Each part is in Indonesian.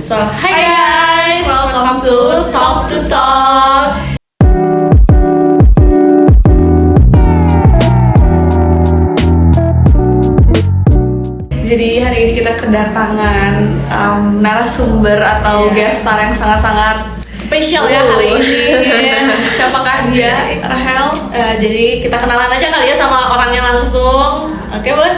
So, hi guys, welcome to Talk to Talk. Jadi hari ini kita kedatangan narasumber atau guest star yang sangat-sangat spesial ya hari ini. Siapakah dia? Rahel. Jadi kita kenalan aja kali ya sama orangnya langsung. Oke, boleh?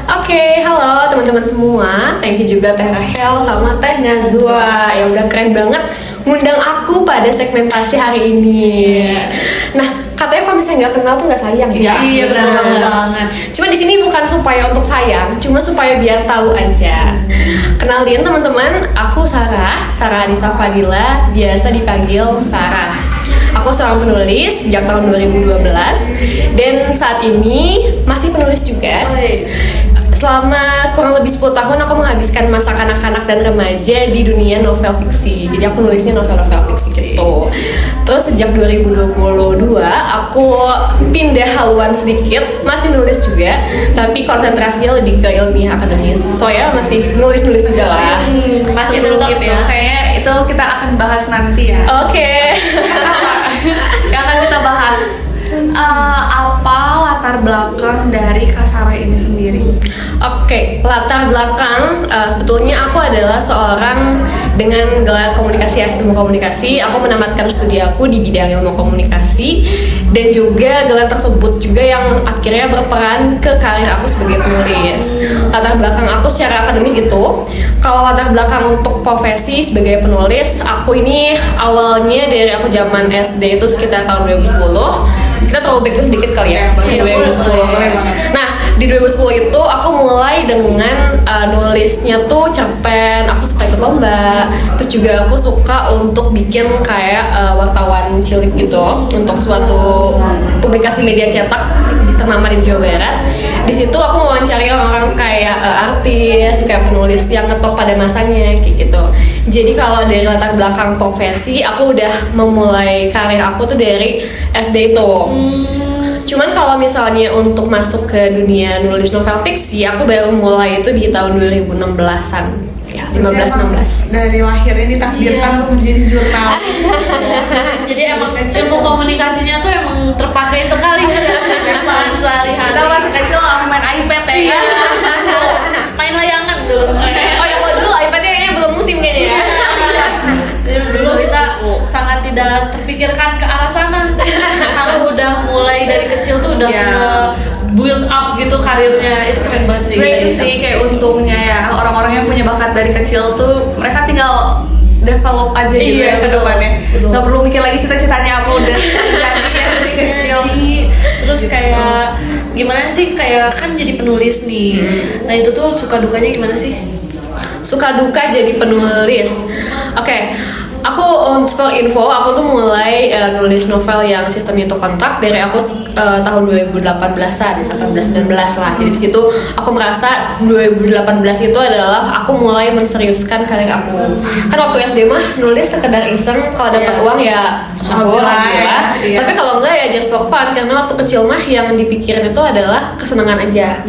Oke, halo teman-teman semua. Thank you juga Teh Rahel sama Teh Nazwa yang udah keren banget ngundang aku pada segmentasi hari ini. Nah, katanya kalau misalnya nggak kenal tuh nggak sayang ya? Iya, betul banget. Cuma di sini bukan supaya untuk sayang, cuma supaya biar tahu aja. Kenalin teman-teman, aku Sarah Anissa Fadila, biasa dipanggil Sarah. Aku seorang penulis sejak tahun 2012 dan saat ini masih penulis juga. Selama kurang lebih 10 tahun aku menghabiskan masa kanak-kanak dan remaja di dunia novel fiksi. Jadi aku nulisnya novel-novel fiksi gitu. Terus sejak 2022 aku pindah haluan sedikit, masih nulis juga, tapi konsentrasinya lebih ke ilmiah akademis. So ya masih nulis-nulis juga lah. Masih tetap gitu. ya. Kayaknya itu kita akan bahas nanti ya. Oke. Yang akan kita bahas apa latar belakang dari Kasara ini sendiri? Oke, latar belakang sebetulnya aku adalah seorang dengan gelar komunikasi, ilmu komunikasi. Aku menamatkan studi aku di bidang ilmu komunikasi dan juga gelar tersebut juga yang akhirnya berperan ke karir aku sebagai penulis. Latar belakang aku secara akademis itu, kalau latar belakang untuk profesi sebagai penulis, aku ini awalnya dari aku zaman SD itu sekitar tahun 2010. Kita tahu back sedikit kali ya, di 2010. Nah, di 2010 itu aku mulai dengan nulisnya tuh cerpen, aku suka ikut lomba, terus juga aku suka untuk bikin kayak wartawan cilik gitu untuk suatu publikasi media cetak ternama di Jawa Barat. Di situ aku mewawancari orang-orang kayak artis, kayak penulis yang ngetop pada masanya kayak gitu. Jadi kalau dari latar belakang profesi, aku udah memulai karir aku tuh dari SD itu. Cuman kalau misalnya untuk masuk ke dunia nulis novel fiksi, aku baru mulai itu di tahun 2016-an. Ya, 15-16. Dari lahirnya ditakdirkan untuk menjadi jurnalis. Jadi emang ilmu komunikasinya tuh emang terpakai sekali kehidupan sehari-hari. Kita masih kecil orang main iPad ya. Iya, main layangan dulu. Oh ya, kalau dulu iPad-nya kayaknya belum musim kayaknya ya. Dulu bisa sangat tidak terpikirkan ke arah sana. Sarah udah mulai dari kecil tuh udah build up gitu karirnya, itu keren banget sih. Sebenarnya itu sih kayak untungnya ya, orang-orang yang punya bakat dari kecil tuh mereka tinggal develop aja gitu ya ke depannya. Gak perlu mikir lagi cita-citanya apa udah dari kecil. Terus kayak gimana sih, kayak kan jadi penulis nih. Nah itu tuh suka dukanya gimana sih? Suka duka jadi penulis. Oke, aku untuk info, aku tuh mulai nulis novel yang sistemnya itu kontak dari aku tahun 2018-an, 18-19 lah. Jadi di situ aku merasa 2018 itu adalah aku mulai menseriuskan karir aku. Kan waktu SD mah nulis sekedar iseng, kalau dapat uang ya syukur alhamdulillah. Tapi kalau enggak ya just for fun, karena waktu kecil mah yang dipikirin itu adalah kesenangan aja.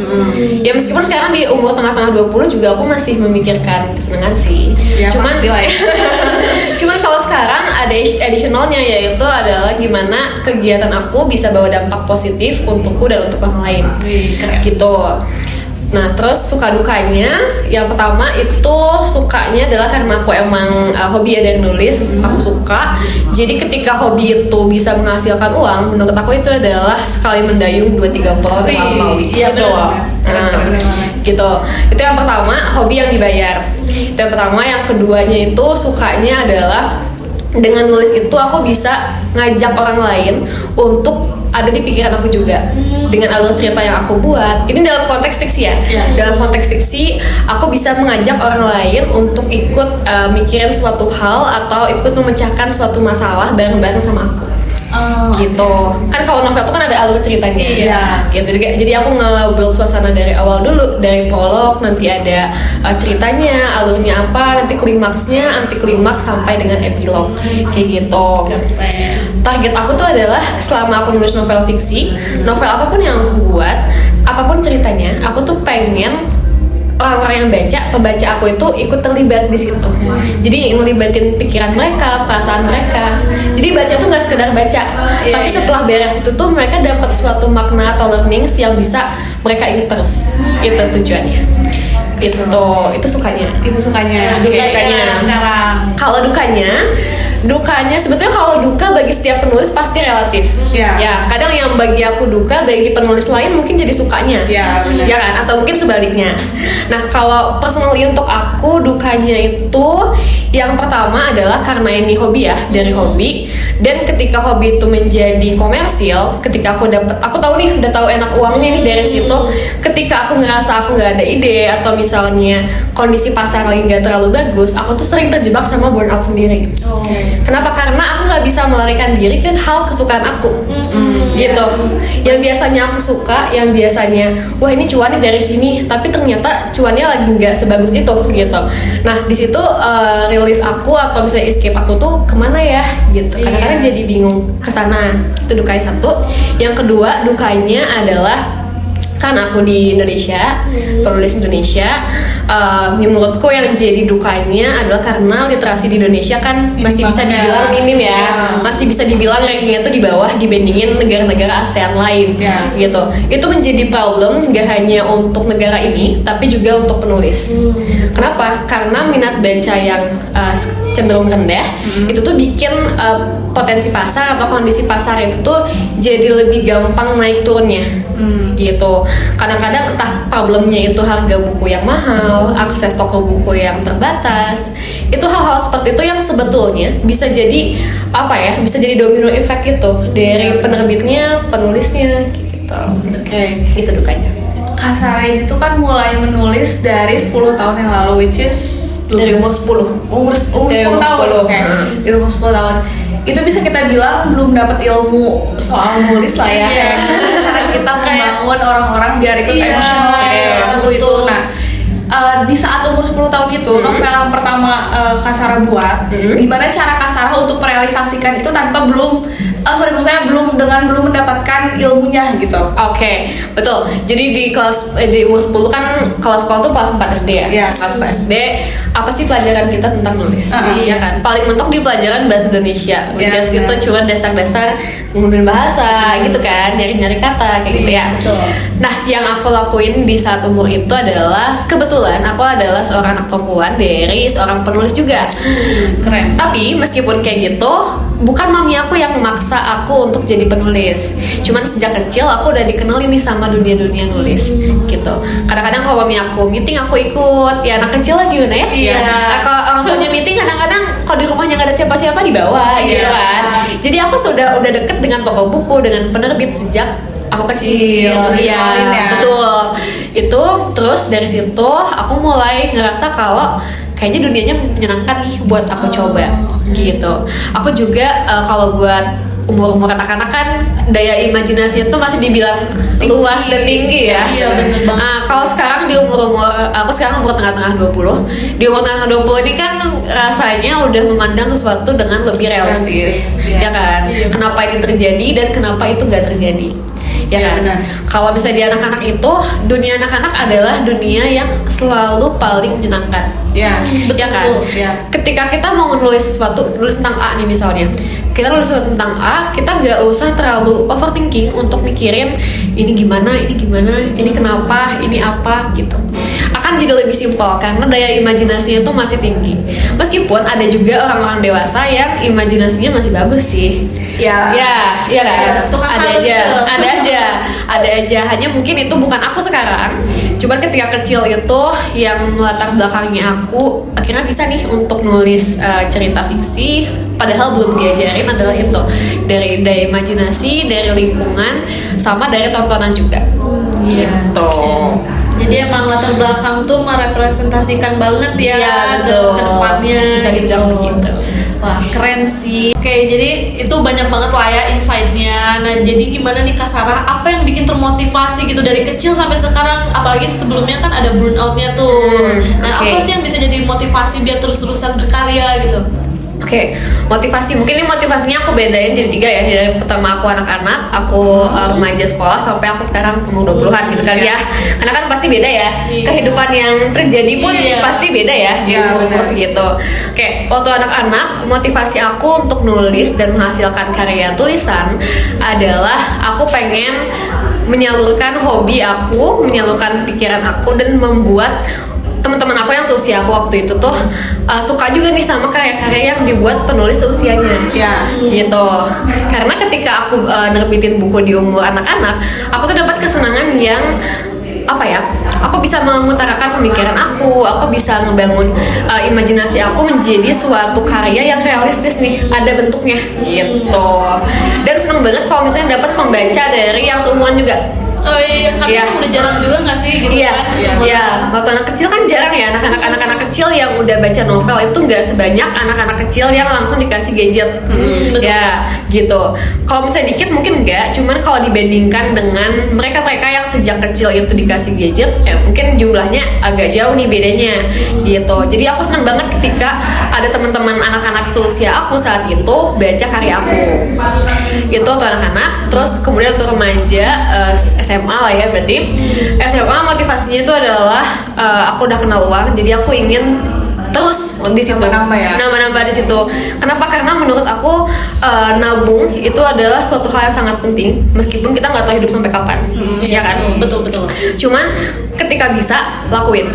Ya meskipun sekarang di umur tengah-tengah 20 juga aku masih memikirkan kesenangan sih. Ya, Cuman Cuman kalau sekarang ada additionalnya, yaitu adalah gimana kegiatan aku bisa bawa dampak positif untukku dan untuk orang lain. Gitu. Nah, terus suka dukanya, yang pertama itu sukanya adalah karena aku emang hobi ya dari nulis, aku suka. Jadi ketika hobi itu bisa menghasilkan uang, menurut aku itu adalah sekali mendayung 2-3 pulau terlampau. Iya benar. Gitu. Itu yang pertama, hobi yang dibayar. Itu yang pertama. Yang keduanya itu sukanya adalah dengan nulis itu aku bisa ngajak orang lain untuk ada di pikiran aku juga dengan alur cerita yang aku buat. Ini dalam konteks fiksi ya. Dalam konteks fiksi, aku bisa mengajak orang lain untuk ikut mikirin suatu hal atau ikut memecahkan suatu masalah bareng-bareng sama aku. Gitu. Kan kalau novel itu kan ada alur ceritanya. Gitu. Jadi aku nge-build suasana dari awal dulu, dari prolog, nanti ada ceritanya, alurnya apa, nanti klimaksnya, anti klimaks sampai dengan epilog. Kayak gitu. Target aku tuh adalah selama aku nulis novel fiksi, novel apapun yang aku buat, apapun ceritanya, aku tuh pengen orang-orang yang baca, pembaca aku itu ikut terlibat di situ. Jadi ngelibatin pikiran mereka, perasaan mereka. Jadi baca tuh nggak sekedar baca, tapi setelah beres itu tuh mereka dapat suatu makna atau learnings yang bisa mereka ingat terus. Itu tujuannya. Itu sukanya. Dukanya sekarang. Kalau dukanya sebetulnya kalau duka bagi setiap penulis pasti relatif. Ya, kadang yang bagi aku duka, bagi penulis lain mungkin jadi sukanya. Ya kan? Atau mungkin sebaliknya. Nah, kalau personally untuk aku dukanya itu yang pertama adalah karena ini hobi ya, dari hobi. Dan ketika hobi itu menjadi komersil, ketika aku tahu nih, udah tahu enak uangnya nih dari situ. Ketika aku ngerasa aku nggak ada ide atau misalnya kondisi pasar lagi nggak terlalu bagus, aku tuh sering terjebak sama burnout sendiri. Kenapa? Karena aku nggak bisa melarikan diri ke hal kesukaan aku, gitu. Yang biasanya aku suka, yang biasanya wah ini cuannya dari sini, tapi ternyata cuannya lagi nggak sebagus itu, gitu. Nah di situ rilis aku atau misalnya escape aku tuh kemana ya, gitu. Kadang-kadang jadi bingung kesana. Itu dukanya satu. Yang kedua dukanya adalah kan aku di Indonesia, penulis Indonesia, menurutku yang jadi dukanya adalah karena literasi di Indonesia kan masih bisa dibilang minim ya, masih bisa dibilang rankingnya tuh di bawah dibandingin negara-negara ASEAN lain, gitu. Itu menjadi problem gak hanya untuk negara ini, tapi juga untuk penulis. Kenapa? Karena minat baca yang cenderung rendah, itu tuh bikin potensi pasar atau kondisi pasar itu tuh jadi lebih gampang naik turunnya, gitu. Kadang-kadang entah problemnya itu harga buku yang mahal, akses toko buku yang terbatas, itu hal-hal seperti itu yang sebetulnya bisa jadi bisa jadi domino effect gitu dari penerbitnya, penulisnya, gitu. Itu dukanya. Kak Sarah ini tuh kan mulai menulis dari 10 tahun yang lalu, which is dari umur 10. Umur 10 tahun. Dari umur 10 tahun. Itu bisa kita bilang belum dapat ilmu soal nulis lah ya. Karena kita membangun orang-orang biar ikut emosional gitu. Nah, di saat umur 10 tahun itu, novel yang pertama Kak Sarah buat, gimana cara Kak Sarah untuk merealisasikan itu tanpa belum mendapatkan ilmunya gitu. Betul. Jadi di umur 10 kan kalau sekolah tuh kelas 4 SD ya. Kelas 4 SD, apa sih pelajaran kita tentang nulis? Iya kan? Paling mentok di pelajaran bahasa Indonesia. Which is itu cuma dasar-dasar ngomongin bahasa gitu kan, nyari-nyari kata kayak gitu ya. Betul. Nah, yang aku lakuin di saat umur itu adalah kebetulan aku adalah seorang anak perempuan dari seorang penulis juga. Keren. Tapi meskipun kayak gitu, bukan mami aku yang memaksa aku untuk jadi penulis. Cuman sejak kecil aku udah dikenalin nih sama dunia-dunia nulis, gitu. Kadang-kadang kalau mami aku meeting aku ikut. Ya anak kecil lah gimana ya? Nah, kalau orang punya meeting kadang-kadang kalau di rumahnya nggak ada siapa-siapa dibawa, gitu kan. Jadi aku udah deket dengan toko buku, dengan penerbit sejak aku kecil. Betul. Itu terus dari situ aku mulai ngerasa kalau kayaknya dunianya menyenangkan nih buat aku coba, gitu. Aku juga kalau buat umur-umur anak-anak kan daya imajinasi itu masih dibilang luas dan tinggi ya. Iya, bener banget. Nah, kalau sekarang di aku sekarang umur tengah-tengah 20. Di umur tengah 20 ini kan rasanya udah memandang sesuatu dengan lebih realistis, ya kan? Kenapa ini terjadi dan kenapa itu gak terjadi? Ya kan? Kalau bisa di anak-anak itu, dunia anak-anak adalah dunia yang selalu paling menyenangkan. Betul. Ya kan? Ketika kita mau menulis sesuatu, nulis tentang A nih misalnya, kita nulis tentang A, kita nggak usah terlalu overthinking untuk mikirin ini gimana, ini kenapa, ini apa gitu. Akan jadi lebih simpel karena daya imajinasinya itu masih tinggi. Meskipun ada juga orang-orang dewasa yang imajinasinya masih bagus sih. Ya kan? Ada aja. Hanya mungkin itu bukan aku sekarang. Cuman ketika kecil itu yang melatar belakangnya aku akhirnya bisa nih untuk nulis cerita fiksi. Padahal belum diajarin adalah itu dari daya imajinasi, dari lingkungan, sama dari tontonan juga. Gitu. Jadi emang latar belakang tuh merepresentasikan banget ya ke depannya. Bisa dibilang begitu. Wah, keren sih. Oke, jadi itu banyak banget lah ya insight-nya. Nah, jadi gimana nih Kak Sarah, apa yang bikin termotivasi gitu dari kecil sampai sekarang? Apalagi sebelumnya kan ada burnout-nya tuh. Nah, apa sih yang bisa jadi motivasi biar terus-terusan berkarya gitu? Oke, motivasi mungkin ini motivasinya aku bedain jadi 3 ya. Dari pertama aku anak-anak, aku remaja sekolah sampai aku sekarang umur 20-an gitu kali ya. Karena kan pasti beda ya. Kehidupan yang terjadi pun pasti beda ya di umur segitu. Oke, waktu anak-anak motivasi aku untuk nulis dan menghasilkan karya tulisan adalah aku pengen menyalurkan hobi aku, menyalurkan pikiran aku dan membuat teman-teman aku yang seusia aku waktu itu tuh suka juga nih sama karya-karya yang dibuat penulis seusianya gitu. Karena ketika aku nerbitin buku di umur anak-anak, aku tuh dapat kesenangan yang apa ya, aku bisa mengutarakan pemikiran aku bisa ngebangun imajinasi aku menjadi suatu karya yang realistis nih, ada bentuknya gitu. Dan seneng banget kalau misalnya dapat pembaca dari yang seumuran juga. Oh iya, karena udah jarang juga nggak sih gitu kan? Iya, waktu anak kecil kan jarang ya, anak-anak kecil yang udah baca novel itu nggak sebanyak anak-anak kecil yang langsung dikasih gadget. Ya, gitu. Kalau misalnya dikit mungkin enggak, cuman kalau dibandingkan dengan mereka-mereka yang sejak kecil itu dikasih gadget, ya mungkin jumlahnya agak jauh nih bedanya, gitu. Jadi aku senang banget ketika ada teman-teman anak-anak seusia aku saat itu baca karya aku. Itu untuk anak-anak, terus kemudian untuk remaja, SMA lah ya berarti. SMA motivasinya itu adalah aku udah kenal uang, jadi aku ingin terus di situ nambah di situ. Kenapa? Karena menurut aku nabung itu adalah suatu hal yang sangat penting meskipun kita nggak tahu hidup sampai kapan. Ya kan? Betul. Cuman ketika bisa lakuin.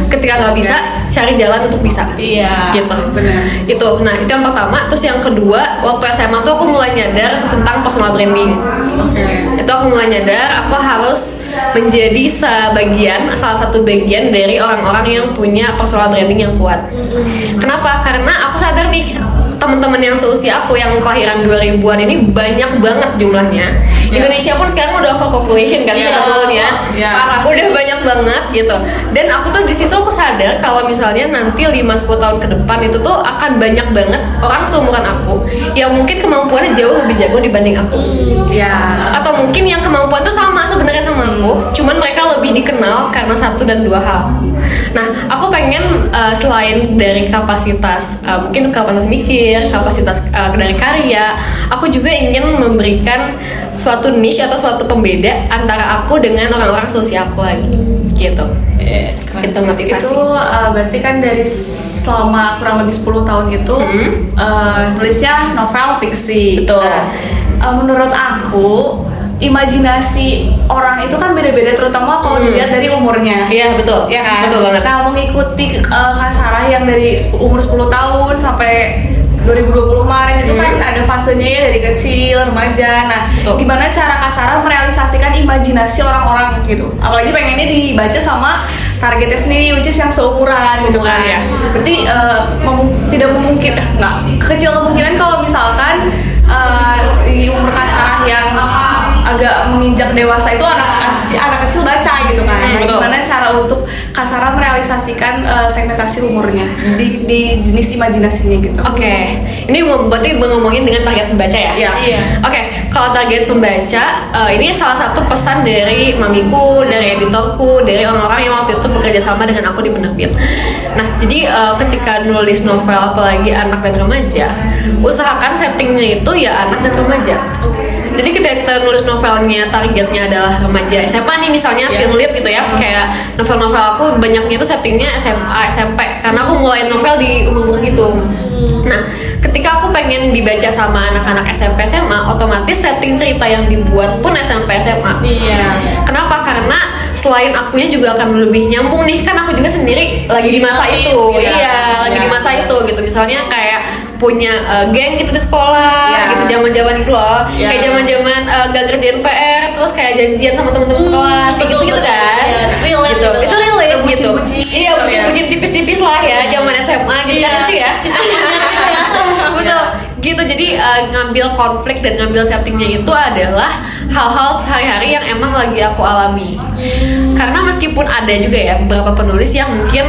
Ketika nggak bisa cari jalan untuk bisa. Gitu. Benar. Itu. Nah, itu yang pertama. Terus yang kedua, waktu SMA tuh aku mulai nyadar tentang personal branding. Itu aku mulai nyadar aku harus menjadi salah satu bagian dari orang-orang yang punya personal branding yang kuat. Kenapa? Karena aku sadar nih, teman-teman yang seusia aku yang kelahiran 2000-an ini banyak banget jumlahnya. Indonesia pun sekarang udah overpopulation kan sebetulnya. Udah banyak banget gitu. Dan aku tuh di situ aku sadar kalau misalnya nanti 5-10 tahun ke depan itu tuh akan banyak banget orang seumuran aku yang mungkin kemampuannya jauh lebih jago dibanding aku. Atau mungkin yang kemampuan tuh sama sebenarnya sama aku, cuman mereka lebih dikenal karena 1 dan 2 hal. Nah, aku pengen selain dari kapasitas mungkin kapasitas mikir, kapasitas dari karya, aku juga ingin memberikan suatu niche atau suatu pembeda antara aku dengan orang-orang seusia aku lagi, gitu. Itu motivasi. Itu berarti kan dari selama kurang lebih 10 tahun itu nulisnya novel fiksi. Betul. Menurut aku imajinasi orang itu kan beda-beda, terutama kalau dilihat dari umurnya. Iya, betul. Ya kan? Betul banget. Nah, mengikuti Kak Sarah yang dari umur 10 tahun sampai 2020 kemarin itu kan ada fasenya ya, dari kecil, remaja. Nah, gimana cara Kak Sarah merealisasikan imajinasi orang-orang gitu? Apalagi pengennya dibaca sama targetnya sendiri, which is yang seumuran gitu kan. Ya. Berarti tidak memungkinkan, kecil kemungkinan kalau misalkan di umur Kak Sarah yang agak menginjak dewasa itu anak kecil baca gitu kan. Nah, gimana cara untuk Kak Sarah merealisasikan segmentasi umurnya di jenis imajinasinya gitu? Oke. Ini berarti ngomongin dengan target pembaca ya? Iya. Oke, kalau target pembaca, ini salah satu pesan dari mamiku, dari editorku, dari orang-orang yang waktu itu bekerja sama dengan aku di penerbit. Nah, jadi ketika nulis novel apalagi anak dan remaja, usahakan settingnya itu ya anak dan remaja. Jadi ketika kita nulis novelnya targetnya adalah remaja SMA nih misalnya, teen lead gitu ya, kayak novel-novel aku banyaknya itu settingnya SMA SMP karena aku mulai novel di umur segitu. Nah, ketika aku pengen dibaca sama anak-anak SMP SMA, otomatis setting cerita yang dibuat pun SMP SMA. Kenapa? Karena selain akunya juga akan lebih nyambung nih, kan aku juga sendiri lagi di masa itu. Lagi di masa itu gitu. Misalnya kayak punya geng gitu di sekolah, gitu zaman-zaman itu loh, kayak zaman-zaman gak kerjain PR, terus kayak janjian sama teman-teman sekolah, kayak gitu kan, gitu. Itu relate gitu. Iya, bucin-bucin tipis-tipis lah ya, zaman SMA gitu kan, lucu ya. Betul. gitu. Jadi ngambil konflik dan ngambil settingnya itu adalah hal-hal sehari-hari yang emang lagi aku alami. Karena meskipun ada juga ya beberapa penulis yang mungkin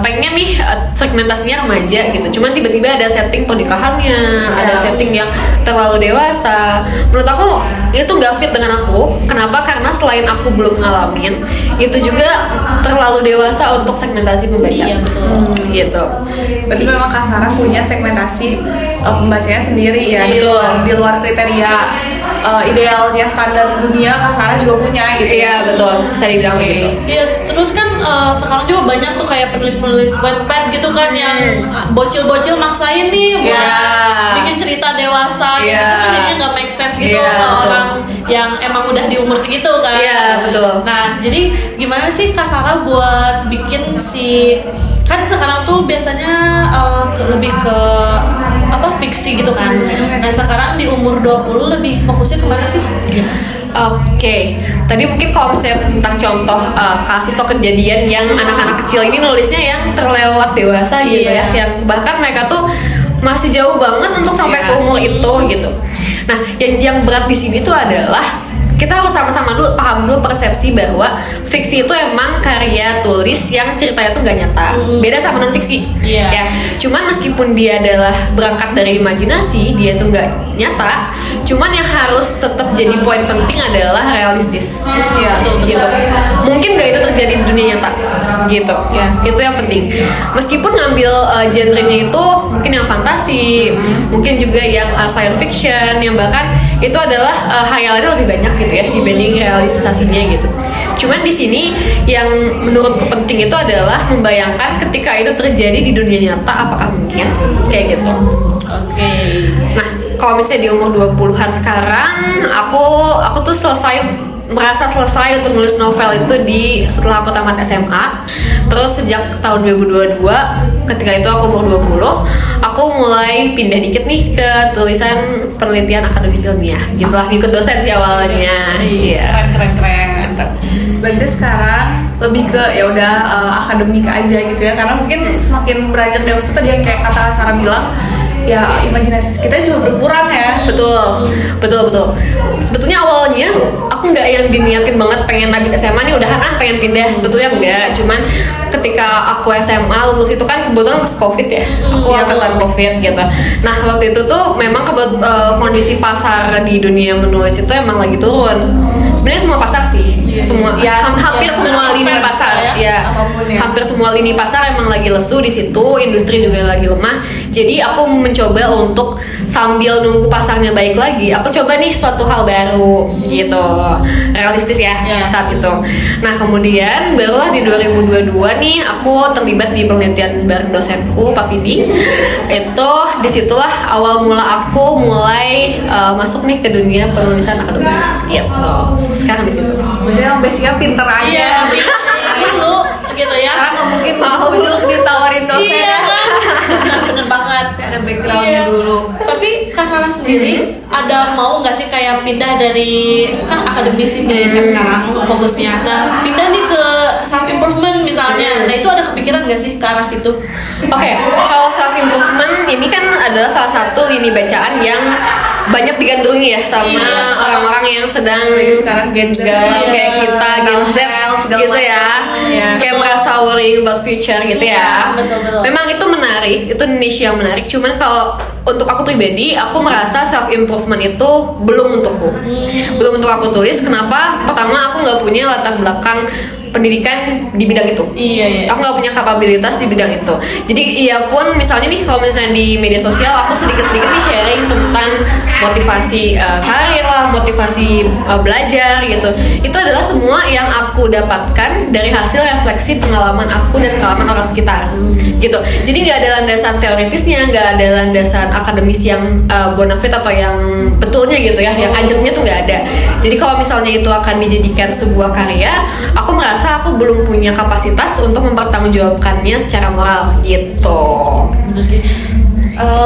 pengen nih segmentasinya remaja gitu, cuman tiba-tiba ada setting pernikahannya, ada setting yang terlalu dewasa. Menurut aku itu nggak fit dengan aku. Kenapa? Karena selain aku belum ngalamin, itu juga terlalu dewasa untuk segmentasi pembaca. Iya, betul. Gitu. Berarti memang Kak Sarah punya segmentasi pembacanya sendiri ya, Betul. di luar kriteria idealnya standar dunia. Kak Sarah juga punya gitu. Iya betul, bisa dibilang gitu. Iya, terus kan sekarang juga banyak tuh kayak penulis-penulis Wattpad gitu kan yang bocil-bocil maksain nih buat bikin cerita dewasa gitu kan, jadinya nggak make sense gitu kalau betul. orang yang emang udah di umur segitu kan. Iya, betul. Nah, jadi gimana sih Kak Sarah buat bikin kan sekarang tuh biasanya lebih ke fiksi gitu kan. Nah, sekarang di umur 20 lebih fokusnya kemana sih? Oke, tadi mungkin kalau misalnya tentang contoh kasus atau kejadian yang anak-anak kecil ini nulisnya yang terlewat dewasa gitu ya, yang bahkan mereka tuh masih jauh banget untuk sampai ke umur itu gitu. Nah, yang berat di sini tuh adalah kita harus sama-sama dulu paham dulu persepsi bahwa fiksi itu emang karya tulis yang ceritanya tuh gak nyata. Beda sama non fiksi. Ya. Cuman meskipun dia adalah berangkat dari imajinasi, dia tuh gak nyata. Cuman yang harus tetap jadi poin penting adalah realistis. Betul. Gitu. Mungkin gak itu terjadi di dunia nyata. Gitu. Itu yang penting. Meskipun ngambil genrenya itu mungkin yang fantasi, mungkin juga yang science fiction, yang bahkan itu adalah hayalannya lebih banyak gitu ya dibanding realisasinya gitu. Cuman di sini yang menurutku penting itu adalah membayangkan ketika itu terjadi di dunia nyata, apakah mungkin kayak gitu. Oke. Nah, kalau misalnya di umur 20-an sekarang, aku tuh merasa selesai untuk nulis novel itu setelah aku tamat SMA. Terus sejak tahun 2022, ketika itu aku umur 20, aku mulai pindah dikit nih ke tulisan penelitian akademis ilmiah. Gitu lah, ngikut dosen sih awalnya. Iya. Keren. Berarti sekarang lebih ke ya udah akademik aja gitu ya, karena mungkin semakin beranjak dewasa tadi yang kayak kata Sarah bilang, ya imajinasi kita juga berkurang ya. Betul. Sebetulnya awalnya aku nggak yang diniatin banget pengen habis SMA nih udahan pengen pindah. Sebetulnya enggak. Cuman ketika aku SMA lulus itu kan kebetulan pas COVID ya. Aku atasan COVID gitu. Nah waktu itu tuh memang kondisi pasar di dunia menulis itu emang lagi turun. Sebenarnya semua pasar sih. Hampir semua lini pasar ya. Hampir semua lini pasar emang lagi lesu di situ. Industri juga lagi lemah. Jadi aku mencoba untuk sambil nunggu pasarnya baik lagi, aku coba nih suatu hal baru gitu, realistis ya saat itu. Nah kemudian barulah di 2022 nih aku terlibat di penelitian bareng dosenku Pak Vidi. Itu disitulah awal mula aku mulai masuk nih ke dunia penulisan akademik gitu. Sekarang di situ. Bener, basicnya pinter aja. Iya, dulu gitu ya. Karena nggak mungkin ujung ditawarin dosen. Iya kan, bener banget. Ada backgroundnya dulu. Tapi Kak Sarah sendiri ada mau nggak sih kayak pindah dari kan akademisi nih kan sekarang fokusnya, nah pindah nih ke self improvement misalnya. Nah itu ada kepikiran nggak sih ke arah situ? Oke, kalau self improvement ini kan adalah salah satu lini bacaan yang banyak digandrungi ya sama orang-orang yang sedang Sekarang Gen Z galau kayak kita, Gen Z gitu ya, kayak merasa worrying about future gitu ya. Betul. Memang itu menarik, itu niche yang menarik. Cuman kalau untuk aku pribadi, aku merasa self improvement itu belum untukku, belum untuk aku tulis. Kenapa? Pertama, aku nggak punya latar belakang pendidikan di bidang itu. Iya. Aku nggak punya kapabilitas di bidang itu. Jadi iya pun misalnya nih kalau misalnya di media sosial aku sedikit-sedikit nih sharing tentang motivasi karir lah, motivasi belajar gitu. Itu adalah semua yang aku dapatkan dari hasil refleksi pengalaman aku dan pengalaman orang sekitar. Gitu. Jadi nggak ada landasan teoritisnya, nggak ada landasan akademis yang bonafit atau yang betulnya gitu ya, yang ajaknya tuh nggak ada. Jadi kalau misalnya itu akan dijadikan sebuah karya, aku merasa aku belum punya kapasitas untuk mempertanggungjawabkannya secara moral gitu. Bener sih.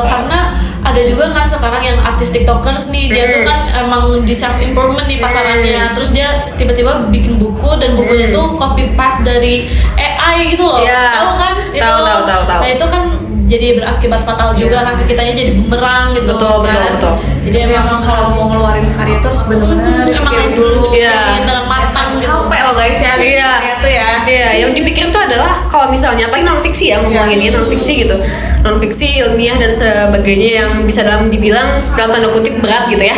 Karena ada juga kan sekarang yang artis tiktokers nih, dia tuh kan emang di self improvement nih pasarannya. Terus dia tiba-tiba bikin buku dan bukunya tuh copy paste dari AI gitu loh. Tahu kan? Tahu. Nah itu kan jadi berakibat fatal juga kan ke kitanya, jadi bumerang gitu. Betul. Jadi emang kalau mau ngeluarin karya tuh harus bener-bener emang pikirin harus dulu Iya. dengan matang gitu. capek loh guys ya Iya, karya tuh ya. Iya, yang dipikirin tuh adalah kalau misalnya apalagi non fiksi ya ngomonginnya non fiksi gitu, non fiksi ilmiah dan sebagainya yang bisa dibilang dalam tanda kutip berat gitu ya.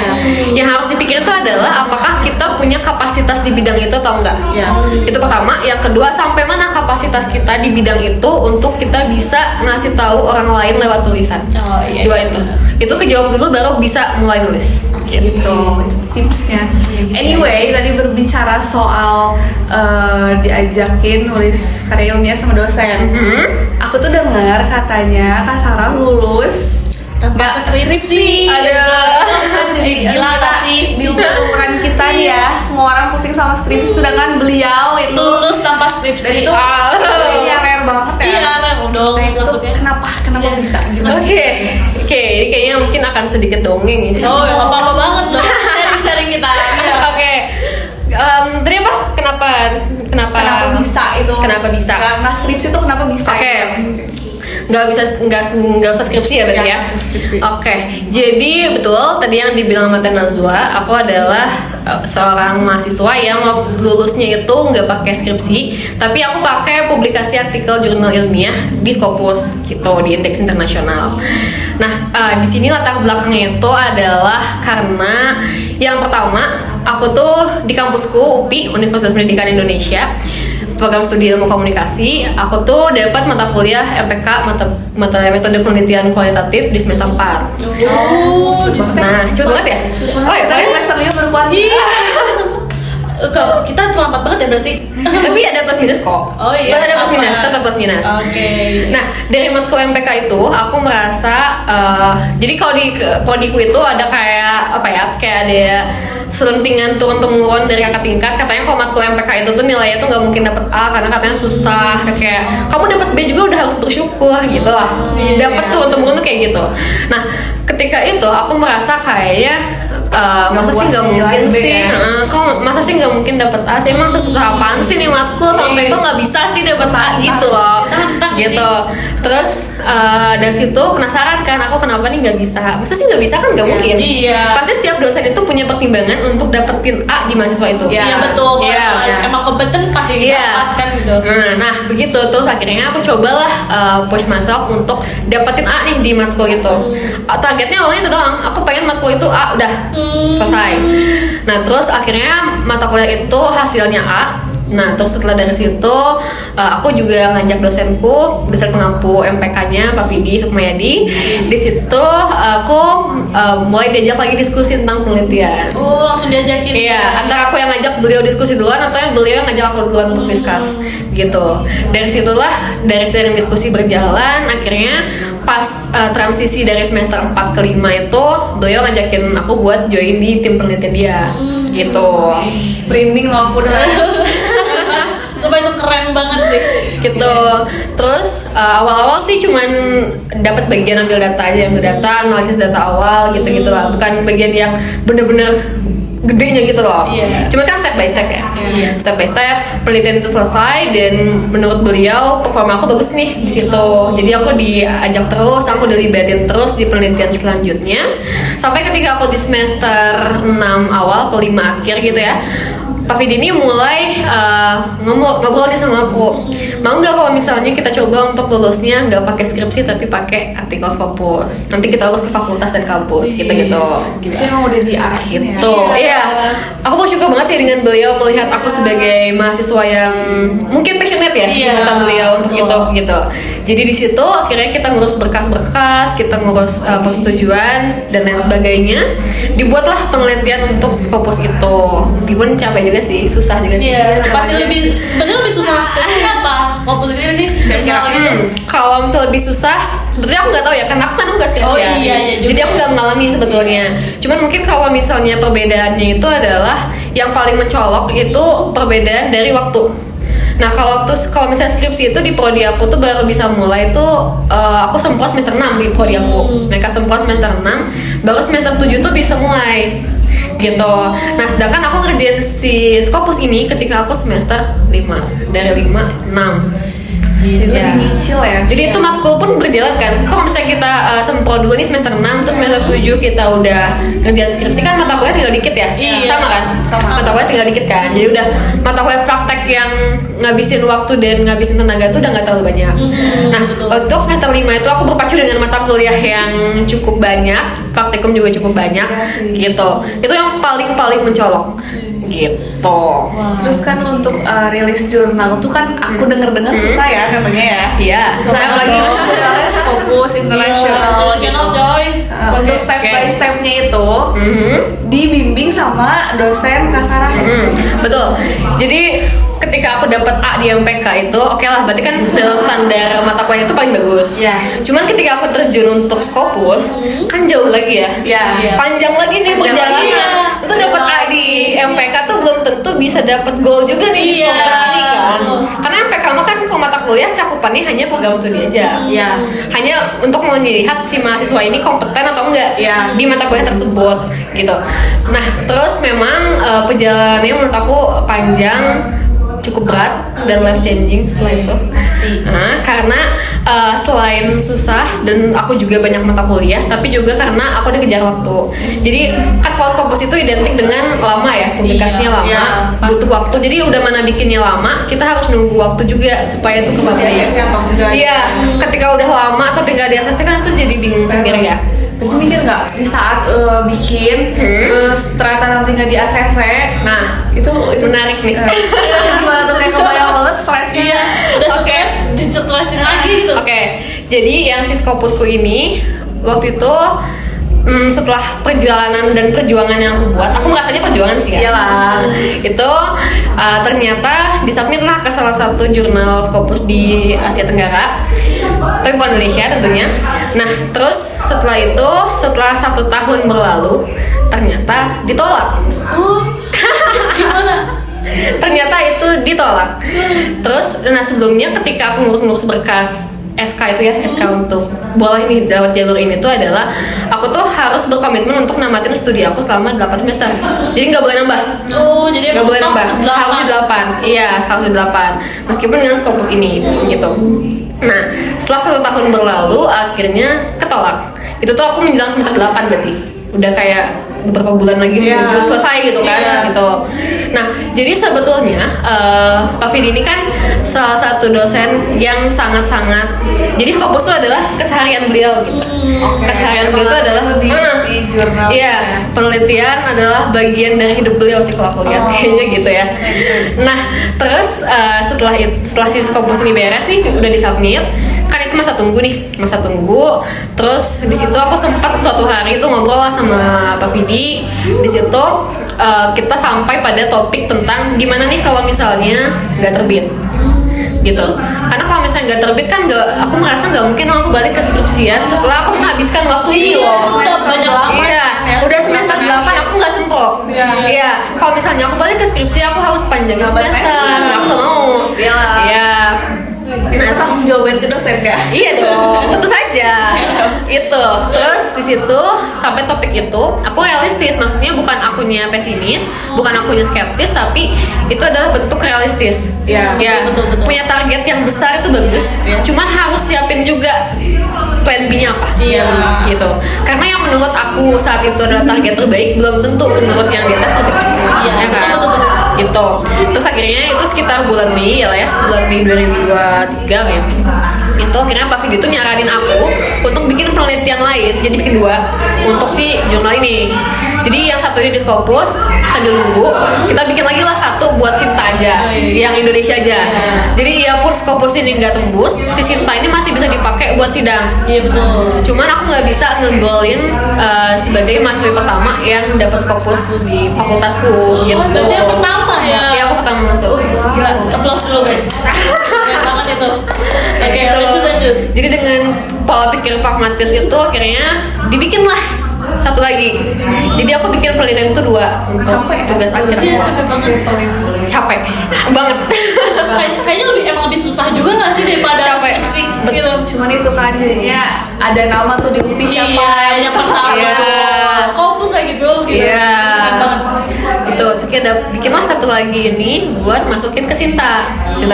Yang harus dipikirin tuh adalah apakah kita punya kapasitas di bidang itu atau enggak. Ya. Itu pertama. Yang kedua, sampai mana kapasitas kita di bidang itu untuk kita bisa ngasih tahu orang lain lewat tulisan. Oh, iya, Dua iya, itu. benar. Itu kejawab dulu baru bisa mulai nulis. Gitu, itu tipsnya. Anyway, tadi berbicara soal diajakin nulis karya ilmiah sama dosen. Aku tuh dengar katanya Kak Sarah lulus Tanpa skripsi. Ada Gila kita gak sih? di umuran kita nih ya, semua orang pusing sama skripsi, sedangkan beliau itu Lulus tanpa dan skripsi. itu ini rare banget ya. Iya, rare dong Nah, itu tuh maksudnya. kenapa Iya. bisa gimana? Oke, ini kayaknya mungkin akan sedikit dongeng ini. Oh, ya apa-apa banget dong. Sharing kita. Oke. Tadi apa? Kenapa bisa itu? Kenapa bisa? Nggak skripsi tuh kenapa bisa? Oke. gitu? Nggak usah skripsi ya berarti Nggak ya. usah skripsi. Oke. Jadi betul tadi yang dibilang sama Teh Nazwa, aku adalah seorang mahasiswa yang lulusnya itu nggak pakai skripsi, tapi aku pakai publikasi artikel jurnal ilmiah di Scopus gitu, di Indeks Internasional. Nah, di sini latar belakangnya itu adalah karena yang pertama, aku tuh di kampusku UPI, Universitas Pendidikan Indonesia, program studi ilmu komunikasi, aku tuh dapat mata kuliah MPK, mata metode penelitian kualitatif di semester 4. Oh, Nah, cepet banget ya? Oh ya, Tapi semester 5 baru kuat. Iya. Kita terlambat banget ya berarti. tapi ada plus minus kok. Oh iya. Ada plus minus, Apa? tetap plus minus. Oke. Nah, dari matkul MPK itu aku merasa jadi kalau di prodiku itu ada kayak apa ya? Kayak ada selentingan turun temurun dari kakak tingkat. Katanya kalau matkul MPK itu tuh nilainya tuh nggak mungkin dapet A karena katanya susah. Kayak kamu dapat B juga udah harus bersyukur gitu lah. Dapat turun temurun tuh kayak gitu. Nah, ketika itu aku merasa kayaknya masa sih nggak mungkin sih? Masa sih nggak mungkin dapet A sih? Emang sesusah apaan sih nih matkul sampai kok nggak bisa sih dapet A gitu loh? Gitu. Terus dari situ penasaran kan, aku kenapa nih nggak bisa? Masa sih nggak bisa kan? Nggak mungkin. Iya. Pasti setiap dosen itu punya pertimbangan untuk dapetin A di mahasiswa itu. Iya betul. Iya. Emang kompeten pasti didapatkan gitu. Nah begitu terus akhirnya aku cobalah push myself untuk dapetin A nih di matkul itu. Targetnya awalnya itu doang. Aku pengen matkul itu A udah selesai. Nah terus akhirnya mata kuliah itu hasilnya A. Nah terus setelah dari situ aku juga ngajak dosen pengampu MPK-nya Pak Vidi Sukmayadi. Di situ aku mulai diajak lagi diskusi tentang penelitian. Oh, langsung diajakin. Iya, antara aku yang ngajak beliau diskusi duluan atau yang beliau yang ngajak aku duluan untuk discuss gitu. Dari situlah, dari sering diskusi berjalan, akhirnya pas transisi dari semester 4 ke 5 itu beliau ngajakin aku buat join di tim penelitian dia gitu. Merinding loh aku udah. Coba itu keren banget sih. Gitu. Terus awal-awal sih cuman dapat bagian ambil data aja, ambil data, analisis data awal gitu-gitu lah. Bukan bagian yang bener-bener gedenya gitu loh. Iya. Cuma kan step by step ya. Iya. Step by step penelitian itu selesai dan menurut beliau performa aku bagus nih di situ. Jadi aku diajak terus, aku dilibatin terus di penelitian selanjutnya. Sampai ketika aku di semester 6 awal ke 5 akhir gitu ya. Pak Vidi ini mulai ngobrol nih sama aku, mau nggak kalau misalnya kita coba untuk lulusnya nggak pakai skripsi tapi pakai artikel Scopus, nanti kita lulus ke fakultas dan kampus gitu. Itu emang udah diarahin ya. Tuh, iya. Aku bersyukur banget sih dengan beliau melihat aku sebagai mahasiswa yang mungkin passionate ya di Iya, mata beliau untuk betul. gitu. Jadi di situ akhirnya kita ngurus berkas-berkas, kita ngurus persetujuan dan lain sebagainya. Dibuatlah penelitian untuk Scopus itu. Meskipun capek juga sih, susah juga sih. Iya, pasti sebenarnya lebih susah skripsi apa? Scopus gitu sih. Jurnal gitu. Kalau misalnya lebih susah, sebetulnya aku nggak tahu ya, karena aku kan nggak skripsi. Oh, ya. iya juga. Jadi aku nggak mengalami sebetulnya. Cuman mungkin kalau misalnya perbedaannya itu adalah yang paling mencolok itu perbedaan dari waktu. Nah kalau misalnya skripsi itu di prodi aku tuh baru bisa mulai tuh aku semprot semester 6 di prodi aku. Mereka semprot semester 6, baru semester 7 tuh bisa mulai gitu. Nah sedangkan aku ngerjain si Scopus ini ketika aku semester 5, dari 5, 6 Jadi Ya. lebih nyicil ya. Jadi itu matkul pun berjalan kan. Kalau misalnya kita sempro dulu nih semester 6, terus semester 7 kita udah ngerjain skripsi kan mata kuliah tinggal dikit ya. Iya. Sama kan? Mata kuliah tinggal dikit kan. Jadi udah mata kuliah praktek yang ngabisin waktu dan ngabisin tenaga tuh udah nggak terlalu banyak. Nah, waktu itu semester 5 itu aku berpacu dengan mata kuliah yang cukup banyak, praktikum juga cukup banyak gitu. Itu yang paling mencolok. Gitu. Terus kan untuk rilis jurnal tuh kan aku denger-dengar susah ya katanya ya. Iya. Susah apalagi jurnalnya Scopus internasional. Internasional coy. Untuk step by stepnya itu dibimbing sama dosen Kak Sarah ya? Betul. Jadi ketika aku dapat A di MPK itu, oke lah, berarti kan dalam standar mata kuliah itu paling bagus. Iya. Cuman ketika aku terjun untuk Scopus, kan jauh lagi ya. Iya. Panjang lagi nih perjalanan. Iya. Itu dapat A di MPK tuh belum tentu bisa dapat goal juga nih di Iya. Scopus ini kan. Karena MPK mah kan kalau mata kuliah cakupannya hanya program studi aja. Iya. Hanya untuk melihat si mahasiswa ini kompeten atau enggak Iya. di mata kuliah tersebut gitu. Nah, terus memang perjalanannya menurut aku panjang, cukup berat dan life changing setelah itu. Pasti. Nah, karena selain susah dan aku juga banyak mata kuliah, tapi juga karena aku dikejar waktu. Jadi kan kalau Scopus itu identik dengan lama ya, publikasinya lama, iya, butuh waktu. Jadi udah mana bikinnya lama, kita harus nunggu waktu juga supaya itu kepublish. ACC atau enggak. Iya, ketika udah lama tapi nggak di ACC kan itu jadi bingung sendiri ya. Berarti mikir nggak di saat bikin terus ternyata nanti nggak di ACC. Nah, itu menarik nih. Gimana tuh kayak kebayang banget stresnya. Iya. Udah Oke. stres, dicetrasin lagi gitu. Oke, jadi yang si Scopusku ini waktu itu setelah perjalanan dan perjuangan yang aku buat, aku merasanya perjuangan sih ya. Iyalah. Itu ternyata disubmit lah ke salah satu jurnal Scopus di Asia Tenggara, tapi bukan Indonesia tentunya. Nah, terus setelah itu, setelah 1 tahun berlalu, ternyata ditolak. Terus gimana? Ternyata itu ditolak. Terus, nah sebelumnya ketika aku ngurus-ngurus berkas SK itu ya, SK untuk boleh nih lewat jalur ini tuh adalah aku tuh harus berkomitmen untuk namatin studi aku selama 8 semester. Jadi nggak boleh nambah. Oh, jadi Nggak boleh emang nambah. Harus di 8. Iya, harus di 8. Meskipun dengan Scopus ini gitu. Nah, setelah 1 tahun berlalu akhirnya ketolak. Itu tuh aku menjelang semester 8 berarti. Udah kayak beberapa bulan lagi menuju selesai gitu kan gitu. Nah, jadi sebetulnya Pak Fidi ini kan salah satu dosen yang sangat-sangat, jadi Scopus itu adalah keseharian beliau gitu. Keseharian beliau itu adalah di jurnal. iya, penelitian adalah bagian dari hidup beliau sih kalau aku lihat kayaknya gitu ya. Nah, terus setelah si Scopus ini beres nih, udah disubmit, kan itu masa tunggu nih, masa tunggu. Terus di situ aku sempat suatu hari itu ngobrol lah sama Pak Fidi. Di situ kita sampai pada topik tentang gimana nih kalau misalnya nggak terbit gitu. Karena kalau misalnya nggak terbit kan aku merasa nggak mungkin aku balik ke skripsian setelah aku menghabiskan waktu ini loh. Sudah banyak banget. Iya, udah semester 8 aku nggak sempro. Iya, kalau misalnya aku balik ke skripsi aku harus panjangin semester. Aku nggak mau. Iya. Kita tanggung jawaban ke dosen kan? Iya dong, tentu saja. Itu. Terus di situ sampai topik itu aku realistis, maksudnya bukan akunya pesimis, bukan akunya skeptis, tapi itu adalah bentuk realistis. Iya, Ya, betul. punya target yang besar itu bagus. Cuman harus siapin juga plan B-nya apa. Iya. Gitu. Karena yang menurut aku saat itu adalah target terbaik belum tentu menurut yang di atas terbaik juga. Iya, Ya kan? betul. Gitu. Terus akhirnya itu sekitar bulan Mei ya, bulan Mei 2023 ya. Itu akhirnya Pak Fidi itu nyaranin aku untuk bikin penelitian lain, jadi bikin 2 untuk si jurnal ini. Jadi yang satu ini di Scopus, sambil nunggu kita bikin lagi lah 1 buat Sinta aja, yang Indonesia aja. Jadi ya pun Scopus ini nggak tembus, si Sinta ini masih bisa dipakai buat sidang. Iya betul. Cuman aku nggak bisa ngegolin sebagai mahasiswa pertama yang dapat Scopus di fakultasku gitu. Berarti yang pertama ya? Iya, aku pertama masuk. Gila, applause dulu guys. Keren banget itu. Oke, Gitu. lanjut. Jadi dengan pola pikir pragmatis itu akhirnya dibikinlah 1 lagi. Jadi aku bikin penelitian itu 2 untuk tugas akhir. Iya, capek banget. Capek banget. Kayaknya emang lebih susah juga nggak sih daripada Capek. skripsi gitu. Cuman itu kan jadinya ada nama tuh di UPI siapa? Iya, yang pertama Iya. Scopus lagi bro gitu. Iya. Keren banget. Gitu, terus kita bikinlah 1 lagi ini buat masukin ke Sinta 3.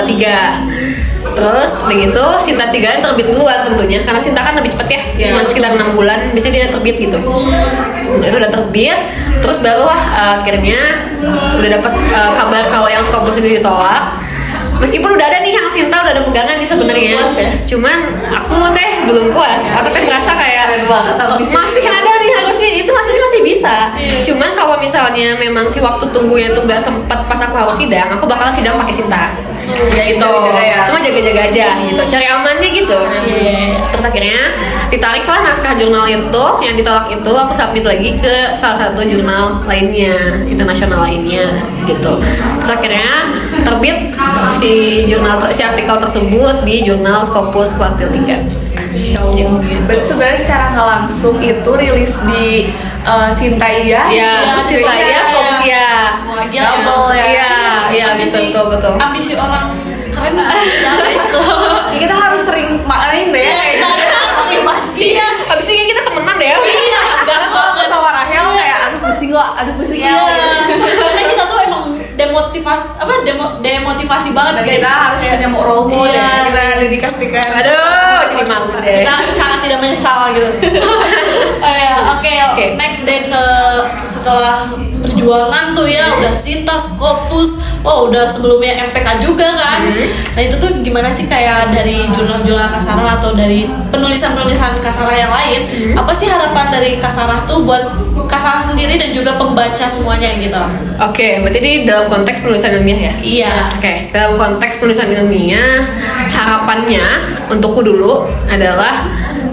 Terus begitu Sinta 3 terbit duluan tentunya, karena Sinta kan lebih cepat ya, cuma sekitar 6 bulan biasanya dia terbit gitu. Itu udah terbit, terus barulah akhirnya udah dapat kabar kalau yang Scopus ini ditolak. Meskipun udah ada nih yang Sinta udah ada pegangan nih sebenarnya, cuman aku teh belum puas. Aku teh merasa kayak masih ada nih, harusnya itu masih bisa. Cuman kalau misalnya memang si waktu tunggunya tuh nggak sempet pas aku harus sidang, aku bakal sidang pakai Sinta. Gitu. Itu mah jaga-jaga aja gitu, cari amannya gitu. Terus akhirnya ditariklah naskah jurnal itu, yang ditolak itu aku submit lagi ke salah satu jurnal lainnya, internasional lainnya gitu. Terus akhirnya terbit si artikel tersebut di jurnal Scopus kuartil 3. Berarti sebenarnya secara nggak langsung itu rilis di Sintaiya, Sintaiya, Scopus ya. Double ya. Iya, betul. Ambisi orang keren guys. Kita harus sering maknain deh ya, kayak motivasi. Habis ini kita temenan deh. Gas banget sama Rahel kayak aduh pusing Karena kita tuh emang demotivasi banget guys. Kita harus punya role model, kita dedikasikan. Aduh, jadi malu deh. Kita sangat tidak menyesal gitu. Oke, next deh ke setelah perjuangan tuh ya, udah Sinta, Scopus, udah sebelumnya MPK juga kan. Nah itu tuh gimana sih kayak dari jurnal-jurnal Kasarah atau dari penulisan-penulisan Kasarah yang lain, apa sih harapan dari Kasarah tuh buat Kasarah sendiri dan juga pembaca semuanya gitu? Oke, berarti ini dalam konteks penulisan ilmiah ya? Iya. Oke, dalam konteks penulisan ilmiah, harapannya untukku dulu adalah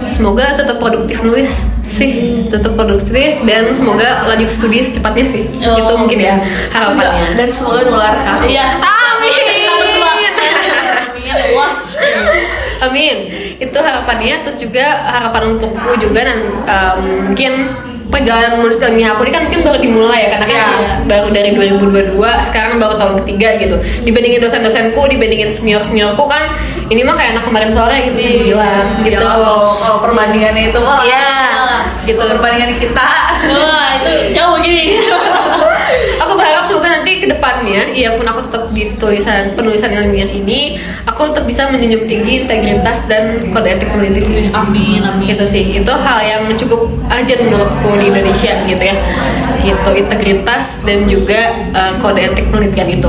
semoga tetap produktif nulis sih, tetap produktif dan semoga lanjut studi secepatnya sih. Itu mungkin ya harapannya. Dan semoga nular kah? Iya. Amin. Itu harapannya. Terus juga harapan untukku juga mungkin perjalanan menulis ilmiah aku ini kan mungkin baru dimulai ya, karena kan baru dari 2022, sekarang baru tahun ketiga gitu. Dibandingin dosen-dosenku, dibandingin senior-seniorku kan ini mah kayak anak kemarin sore gitu sih bilang gitu. Kalau perbandingannya itu malah gitu. Perbandingan kita. Wah, itu jauh gini. Aku berharap semoga nanti ke depannya, iya pun aku tetap di penulisan ilmiah ini, aku tetap bisa menjunjung tinggi integritas dan kode etik peneliti sih. Amin. Gitu sih, itu hal yang cukup urgent menurutku di Indonesia gitu ya. Gitu, integritas dan juga kode etik penelitian itu.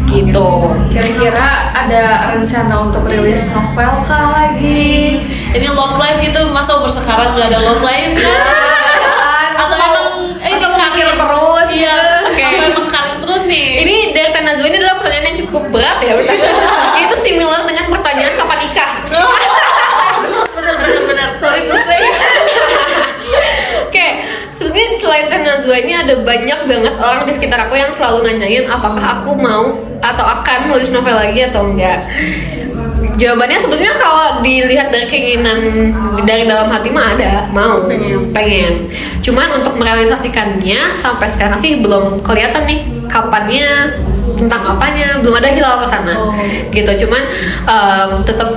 Gitu. Kira-kira ada rencana untuk rilis novel kah lagi? Ini love life gitu, masa umur sekarang nggak ada love life kan? Atau emang karir terus? Iya. Oke. Atau emang karir terus nih? Ini dari Tanazwa ini adalah pertanyaan yang cukup berat ya. Itu similar dengan pertanyaan kapan nikah. Bener. Sorry to say. Oke, sebenarnya selain Tanazwa ini ada banyak banget orang di sekitar aku yang selalu nanyain apakah aku mau atau akan nulis novel lagi atau enggak. Jawabannya sebetulnya kalau dilihat dari keinginan dari dalam hati mah ada, mau, pengen. Cuman untuk merealisasikannya sampai sekarang sih belum kelihatan nih kapannya, tentang apanya, belum ada hilal ke sana. Gitu. Cuman tetap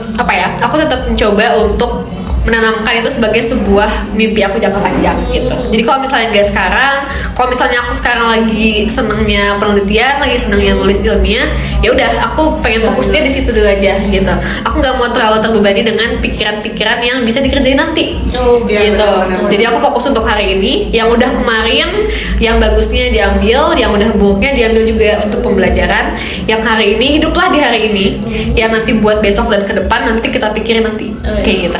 aku tetap mencoba untuk menanamkan itu sebagai sebuah mimpi aku jangka panjang gitu. Jadi kalau misalnya nggak sekarang, kalau misalnya aku sekarang lagi senangnya penelitian, lagi senangnya nulis ilmiah, ya udah aku pengen fokusnya di situ dulu aja gitu. Aku nggak mau terlalu terbebani dengan pikiran-pikiran yang bisa dikerjain nanti. Gitu. Bener. Jadi aku fokus untuk hari ini, yang udah kemarin, yang bagusnya diambil, yang udah buruknya diambil juga untuk pembelajaran. Yang hari ini hiduplah di hari ini, yang nanti buat besok dan ke depan nanti kita pikirin nanti. Kayak gitu.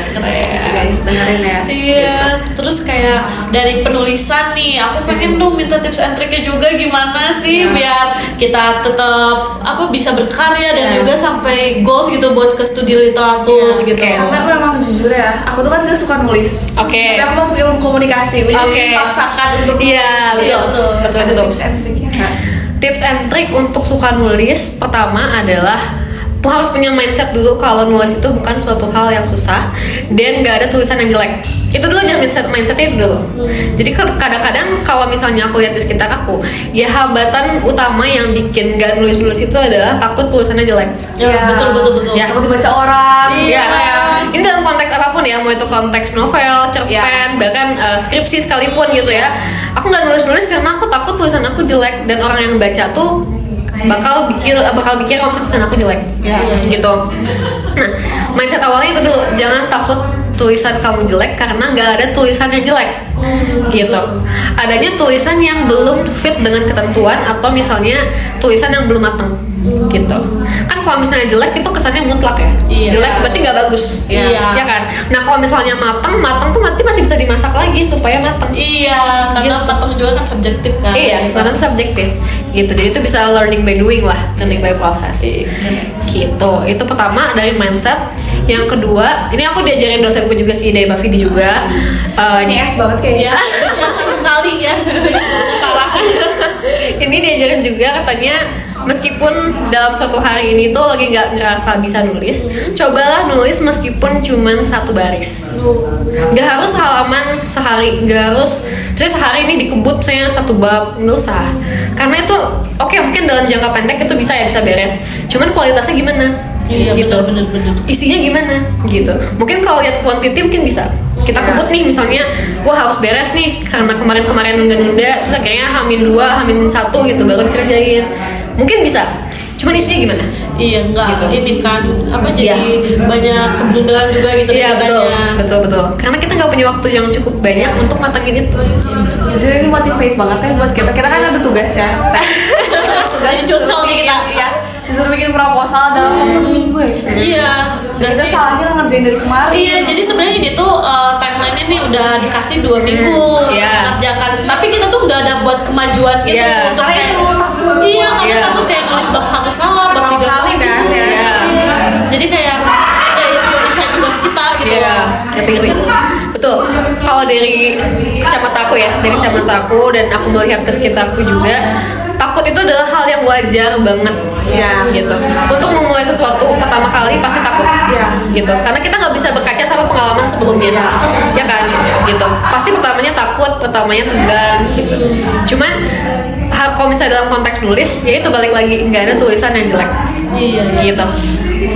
Guys, dengerin ya. Iya, terus kayak dari penulisan nih, aku pengen dong minta tips and triknya juga gimana sih biar kita tetap bisa berkarya dan juga sampai goals gitu buat ke studi literatur gitu. Karena aku memang jujur ya, aku tuh kan gak suka nulis. Tapi aku masuk ilmu komunikasi, which is dipaksakan untuk nulis. Iya, betul. Tips and triknya kan? Tips and trik untuk suka nulis, pertama adalah harus punya mindset dulu kalau nulis itu bukan suatu hal yang susah dan gak ada tulisan yang jelek. Itu dulu aja mindsetnya itu dulu. Jadi kadang-kadang kalau misalnya aku lihat di sekitar aku, ya hambatan utama yang bikin gak nulis itu adalah takut tulisannya jelek. Betul. Ya, takut dibaca orang. Iya. Ini dalam konteks apapun ya, mau itu konteks novel, cerpen, bahkan skripsi sekalipun gitu ya. Aku nggak nulis karena aku takut tulisan aku jelek dan orang yang baca tuh bakal mikir kalau misalnya tulisan aku jelek, gitu. Nah, mindset awalnya itu dulu, jangan takut tulisan kamu jelek karena nggak ada tulisan yang jelek, gitu. Adanya tulisan yang belum fit dengan ketentuan atau misalnya tulisan yang belum matang, gitu. Kan kalau misalnya jelek itu kesannya mutlak ya, jelek berarti nggak bagus, ya kan. Nah kalau misalnya matang tuh berarti masih bisa dimasak lagi supaya matang. Iya, karena matang juga kan subjektif kan. Iya, matang subjektif, gitu. Jadi itu bisa learning by doing lah, learning by process, gitu. Itu pertama dari mindset. Yang kedua, ini aku diajarin dosenku juga sih, dari Mbak Vidi juga. Ini es banget kayaknya. Kali ya. Salah. Ini diajarin juga katanya, meskipun dalam suatu hari ini tuh lagi nggak ngerasa bisa nulis, cobalah nulis meskipun cuman 1 baris. Nggak harus halaman sehari, nggak harus misalnya sehari ini dikebut saya 1 bab, nggak usah. Karena itu oke, mungkin dalam jangka pendek itu bisa beres. Cuman kualitasnya gimana? Iya, gitu. bener. Isinya gimana gitu. Mungkin kalau lihat kuantiti mungkin bisa kita kebut nih, misalnya wah harus beres nih karena kemarin nunda-nunda, terus akhirnya H-2, H-1 gitu baru dikerjain. Mungkin bisa. Cuman isinya gimana? Iya, enggak gitu. Ini kan apa jadi banyak keblunderan juga gitu. Iya, betul. Karena kita nggak punya waktu yang cukup banyak untuk matangin itu. Justru ini motivate banget ya buat kita. Kita kan ada tugas ya. Tugas curcol nih kita. Ya. Disuruh bikin proposal dalam waktu 1 minggu ya. Iya. Gak bisa salahnya ngerjain dari kemarin. Iya, jadi sebenarnya ini tuh timeline-nya nih udah dikasih 2 minggu mengerjakan. Tapi kita tuh nggak ada buat kemajuan gitu untuk karena kayak itu takut. Iya, karena takut kayak nulis bab 1 salah, bab 3 salah kan, gitu. ya. Jadi kayak itu insight juga ke kita gitu. Iya, tapi betul. Kalau dari kacamata aku dan aku melihat ke sekitarku juga, takut itu adalah hal yang wajar banget, gitu. Untuk memulai sesuatu pertama kali pasti takut, gitu. Karena kita nggak bisa berkaca sama pengalaman sebelumnya, ya kan, gitu. Pasti pertamanya takut, pertamanya tegang, gitu. Cuman kalau misalnya dalam konteks nulis, ya itu balik lagi nggak ada tulisan yang jelek, gitu.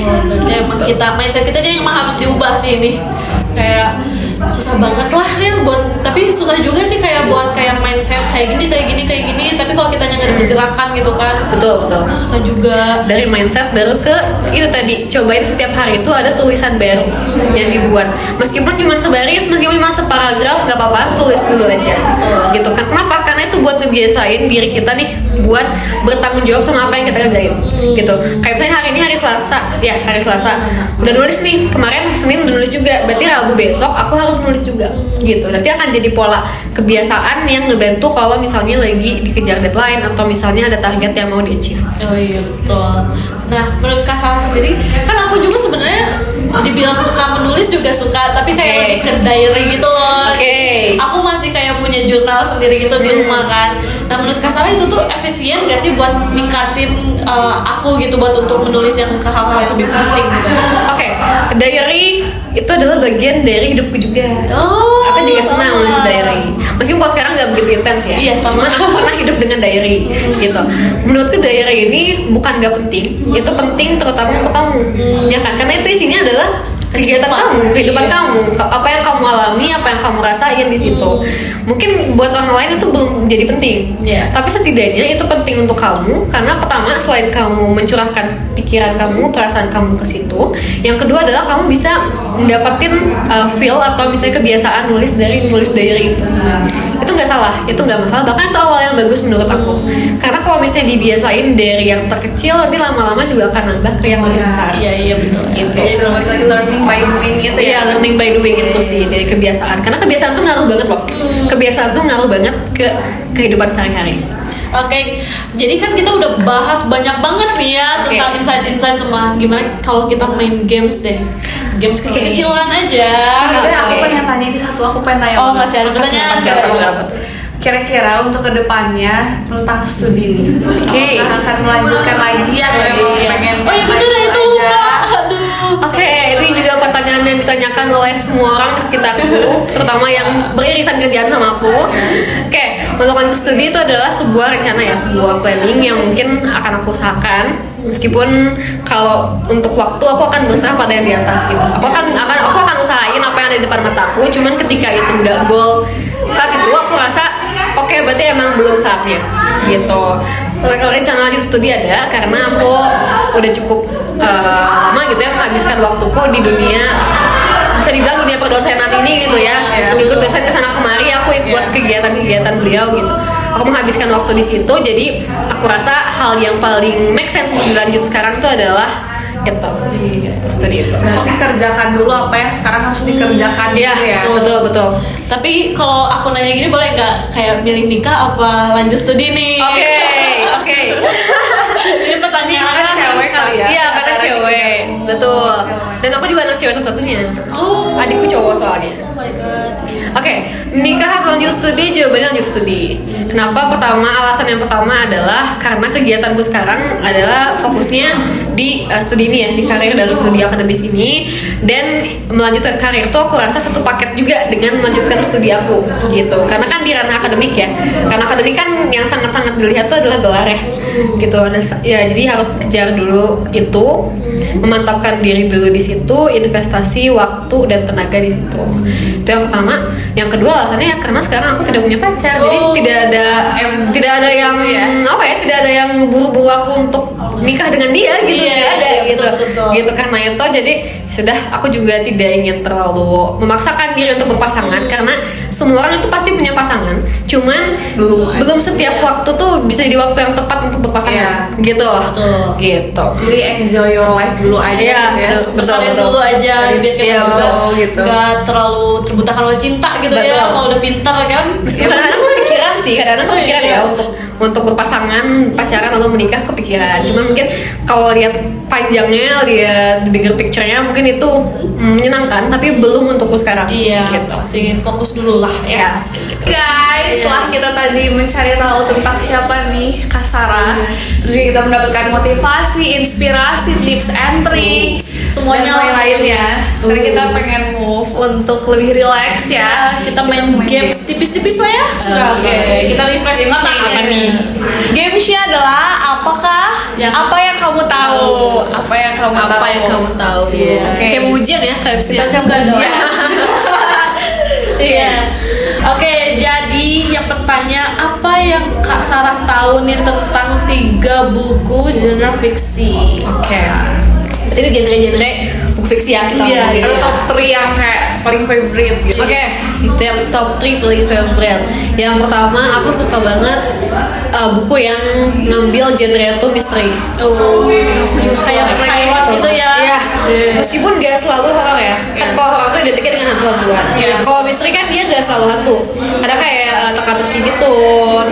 Berarti emang mindset kita yang emang harus diubah sih ini. Kayak susah banget lah ya tapi susah juga sih kayak buat kayak mindset kayak gini tapi kalau kita nggak ada pergerakan gitu kan, betul itu susah juga. Dari mindset baru ke itu tadi, cobain setiap hari itu ada tulisan baru yang dibuat, meskipun cuma sebaris, meskipun cuma separagraf, nggak apa-apa, tulis dulu aja, gitu kan. Kenapa? Karena itu buat ngebiasain diri kita nih buat bertanggung jawab sama apa yang kita kerjain, gitu. Kayak misalnya hari ini hari Selasa udah nulis nih, kemarin Senin udah nulis juga, berarti Rabu besok aku harus nulis juga, gitu. Nanti akan jadi pola kebiasaan yang ngebantu kalau misalnya lagi dikejar deadline atau misalnya ada target yang mau di-achieve. Oh iya, betul. Nah, menurut Kak Salma sendiri, kan aku juga sebenarnya dibilang suka menulis juga suka, tapi kayak lebih ke diary gitu loh. Aku masih kayak punya jurnal sendiri gitu di rumah kan. Nah, menurut Kak Salma itu tuh efisien gak sih buat ningkatin aku gitu buat untuk menulis yang ke hal-hal yang lebih penting gitu? Diary itu adalah bagian dari hidupku juga. Aku juga senang menulis diary. Meskipun kalau sekarang nggak begitu intens ya. Iya, sama. Cuman aku pernah hidup dengan diary, gitu. Menurutku diary ini bukan nggak penting, itu penting terutama untuk kamu, ya kan? Karena itu isinya adalah kegiatan kamu, kehidupan kamu, apa yang kamu alami, apa yang kamu rasain di situ. Mungkin buat orang lain itu belum jadi penting, tapi setidaknya itu penting untuk kamu karena pertama selain kamu mencurahkan pikiran kamu, perasaan kamu ke situ, yang kedua adalah kamu bisa mendapatkan feel atau misalnya kebiasaan nulis diary itu. Itu nggak salah, itu nggak masalah, bahkan itu awal yang bagus menurut aku. Karena kalau misalnya dibiasain dari yang terkecil, nanti lama-lama juga akan nambah ke yang lebih besar. Iya betul. Gitu. Jadi learning by doing gitu ya. Iya, learning by doing itu sih dari kebiasaan. Karena kebiasaan tuh ngaruh banget loh. Kebiasaan tuh ngaruh banget ke kehidupan sehari-hari. Oke, jadi kan kita udah bahas banyak banget nih ya tentang insight semua. Gimana kalau kita main games deh? Games kecil-kecilan aja. Aku pengen tanya ini satu, aku pengen tanya. Oh, masih ada pertanyaan? Kira-kira untuk kedepannya tentang studi nih, apakah akan melanjutkan lagi atau emang pengen bener itu aja? Ini juga pertanyaan yang ditanyakan oleh semua orang di sekitarku, terutama yang beririsan kerjaan sama aku. Untuk lanjut studi itu adalah sebuah rencana ya, sebuah planning yang mungkin akan aku usahakan. Meskipun kalau untuk waktu aku akan berusaha pada yang di atas gitu. Aku akan usahain apa yang ada di depan mataku. Cuman ketika itu nggak goal saat itu, aku rasa oke, berarti emang belum saatnya gitu. rencana lanjut studi ada, karena aku udah cukup lama gitu ya menghabiskan waktuku di dunia, bisa dibilang dunia perdosenan ini gitu ya. Ikut dosen kesana kemari, aku ikut kegiatan-kegiatan beliau gitu. Aku menghabiskan waktu di situ, jadi aku rasa hal yang paling make sense untuk dilanjut sekarang itu adalah studi itu. Berarti kerjakan dulu apa yang sekarang harus dikerjakan Iya, gitu ya. betul. Tapi kalau aku nanya gini boleh nggak kayak milih nikah apa lanjut studi nih? Oke. Ini pertanyaan Karena cewek kali ya. Iya, karena cewek. Betul. Dan aku juga anak cewek satu-satunya. Adikku cowok soalnya. Oh my god. Oke, nikah atau lanjut studi? Jawabannya lanjut studi. Kenapa? Alasan yang pertama adalah karena kegiatanku sekarang adalah fokusnya di studi ini ya, di karir dan studi akademis ini. Dan melanjutkan karir itu aku rasa satu paket juga dengan melanjutkan studi aku gitu. Karena kan di ranah akademik ya. Karena akademik kan yang sangat-sangat dilihat itu adalah gelar ya. Gitu. Jadi harus kejar dulu itu, memantapkan diri dulu di situ, investasi waktu dan tenaga di situ. Itu yang pertama. Yang kedua alasannya ya karena sekarang aku tidak punya pacar, jadi tidak ada yang tidak ada yang buru-buru aku untuk nikah dengan dia gitu, tidak ada gitu. Gitu karena itu jadi sudah, aku juga tidak ingin terlalu memaksakan diri untuk berpasangan karena semua orang itu pasti punya pasangan, cuman belum setiap waktu tuh bisa jadi waktu yang tepat untuk berpasangan gitu. Jadi enjoy your life dulu aja ya. Betul. Dulu aja biar kita juga gitu. nggak terlalu terbutakan oleh cinta gitu ya. Kalau udah pintar kan. Kadang-kadang kepikiran ya untuk berpasangan, pacaran atau menikah kepikiran. Cuman mungkin kalau lihat panjangnya, lihat the bigger picture-nya mungkin itu menyenangkan, tapi belum untukku sekarang. Iya. Gitu. Masih fokus dulu lah ya. Guys, setelah kita tadi mencari tahu tentang siapa nih Kak Sarah, terus juga kita mendapatkan motivasi, inspirasi, tips and trick, semuanya lain-lainnya. Sekarang kita pengen move untuk lebih relax ya. Kita main games tipis-tipis lah ya. Oke. Kita refreshing otak apa nih? Gamesnya adalah apa yang kamu tahu? Apa yang kamu tahu? Kayak mau ujian ya, kayak Kita coba dong. Iya. Oke, jadi yang bertanya apa yang Kak Sarah tahu nih tentang 3 buku genre fiksi? Oke. Ini genre-genre buku fiksi ya kita ngomongin. Ada top 3 yang kayak paling favorite gitu. Oke, itu yang top 3 paling favorite. Yang pertama, aku suka banget buku yang ngambil genre itu misteri. Aku juga kayak gitu ya. Iya. Meskipun gak selalu horor ya. Kan kalau horor itu identiknya dengan hantu-hantuan. Kalau misteri kan dia gak selalu hantu. Ada kayak teka-teki gitu.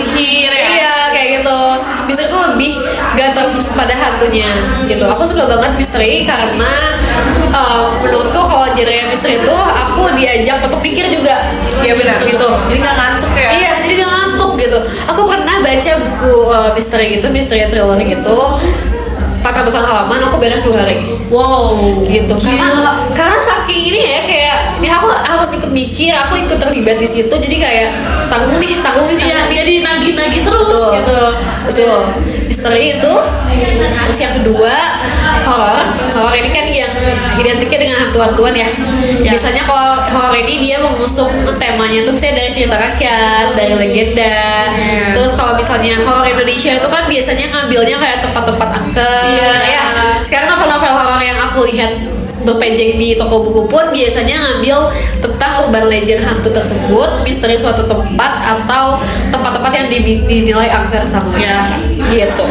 Sihir ya. Iya, kayak gitu. Misteri itu lebih gak terpusat pada hantunya gitu. Aku suka banget misteri karena menurutku kalau genre misteri itu aku diajak untuk pikir juga. Iya benar gitu. Jadi nggak ngantuk ya. Iya, jadi gak ngantuk gitu. Aku pernah baca buku misteri gitu, misteri thriller gitu, 400-an halaman, aku beres 2 hari. Wow. Gitu. Karena saking ini ya kayak aku harus ikut mikir, aku ikut terlibat di situ, jadi kayak tanggung nih. Iya, jadi nagih-nagih terus gitu. Betul. Misteri itu. Terus yang kedua, horor ini kan yang identiknya dengan hantu-hantuan ya. Biasanya kalau horor ini dia mengusung temanya tuh misalnya dari cerita rakyat, dari legenda. Terus kalau misalnya horor Indonesia itu kan biasanya ngambilnya kayak tempat-tempat angker. Ya. Sekarang novel-novel horor yang aku lihat berpejeng di toko buku pun biasanya ngambil tentang urban legend hantu tersebut, misteri suatu tempat atau tempat-tempat yang dinilai angker sama masyarakat. Gitu.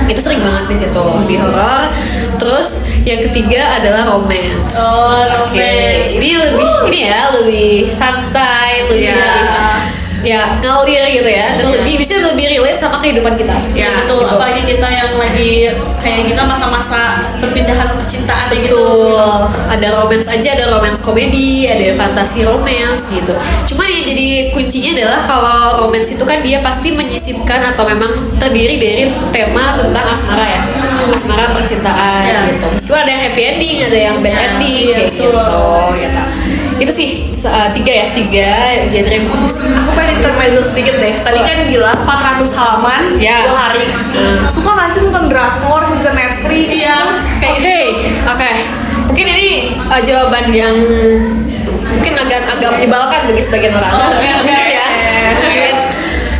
Itu sering banget di situ di horor. Terus yang ketiga adalah romance. Romance. Ini lebih santai, lebih ngalir gitu ya, dan bisa lebih relate sama kehidupan kita. Ya betul, gitu. apalagi kita yang lagi kayak kita masa-masa perpindahan percintaan kayak gitu. Betul. Ada romance aja, ada romance komedi, ada fantasi romance gitu. Cuman yang jadi kuncinya adalah kalau romance itu kan dia pasti menyisipkan atau memang terdiri dari tema tentang asmara ya. Asmara percintaan gitu. Meskipun ada yang happy ending, ada yang bad ending kayak gitu. Itu sih 3 genre buku fiksi. Aku pengen intermezzo sedikit deh. Tadi kan bilang 400 halaman 2 hari. Suka gak sih nonton drakor, season Netflix? Iya. Oke. Mungkin ini jawaban yang mungkin agak menyebalkan bagi sebagian orang. Mungkin ya.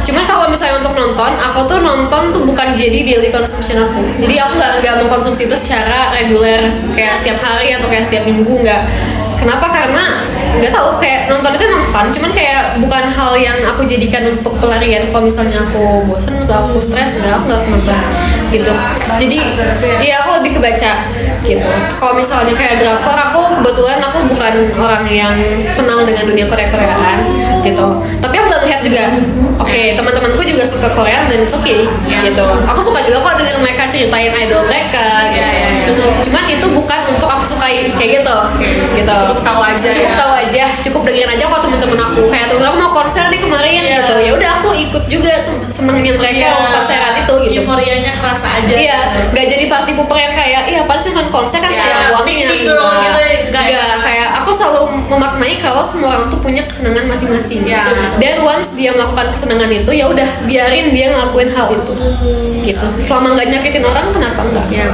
Cuman kalau misalnya untuk nonton, aku tuh nonton tuh bukan jadi daily consumption aku. Jadi aku nggak mengkonsumsi itu secara reguler kayak setiap hari atau kayak setiap minggu, nggak. Kenapa? Karena nggak tahu, kayak nonton itu emang fun, cuman kayak bukan hal yang aku jadikan untuk pelarian. Kalau misalnya aku bosen atau aku stres, aku nggak nonton gitu. Jadi iya, aku lebih ke baca gitu. Kalau misalnya kayak drakor, aku kebetulan aku bukan orang yang senang dengan dunia Korea-Koreaan gitu. Tapi aku nggak ngeliat juga. Oke, teman-temanku juga suka Korea dan it's okay gitu. Aku suka juga kok denger mereka ceritain idol mereka gitu. Cuman itu bukan untuk aku sukain kayak gitu. Gitu. Cukup tahu aja, cukup dengerin aja kok temen-temen aku. Kayak temen aku mau konser nih kemarin gitu. Ya udah aku ikut juga, senengnya mereka konseran itu gitu. Euforianya kerasa aja. Iya, nggak jadi party pooper yang kayak iya apaan sih nonton konser kan sayang uangnya. Nggak, kayak aku selalu memaknai kalau semua orang tuh punya kesenangan masing-masing. Dan once dia melakukan kesenangan itu, ya udah biarin dia ngelakuin hal itu. Gitu. Selama nggak nyakitin orang, kenapa enggak? Ya,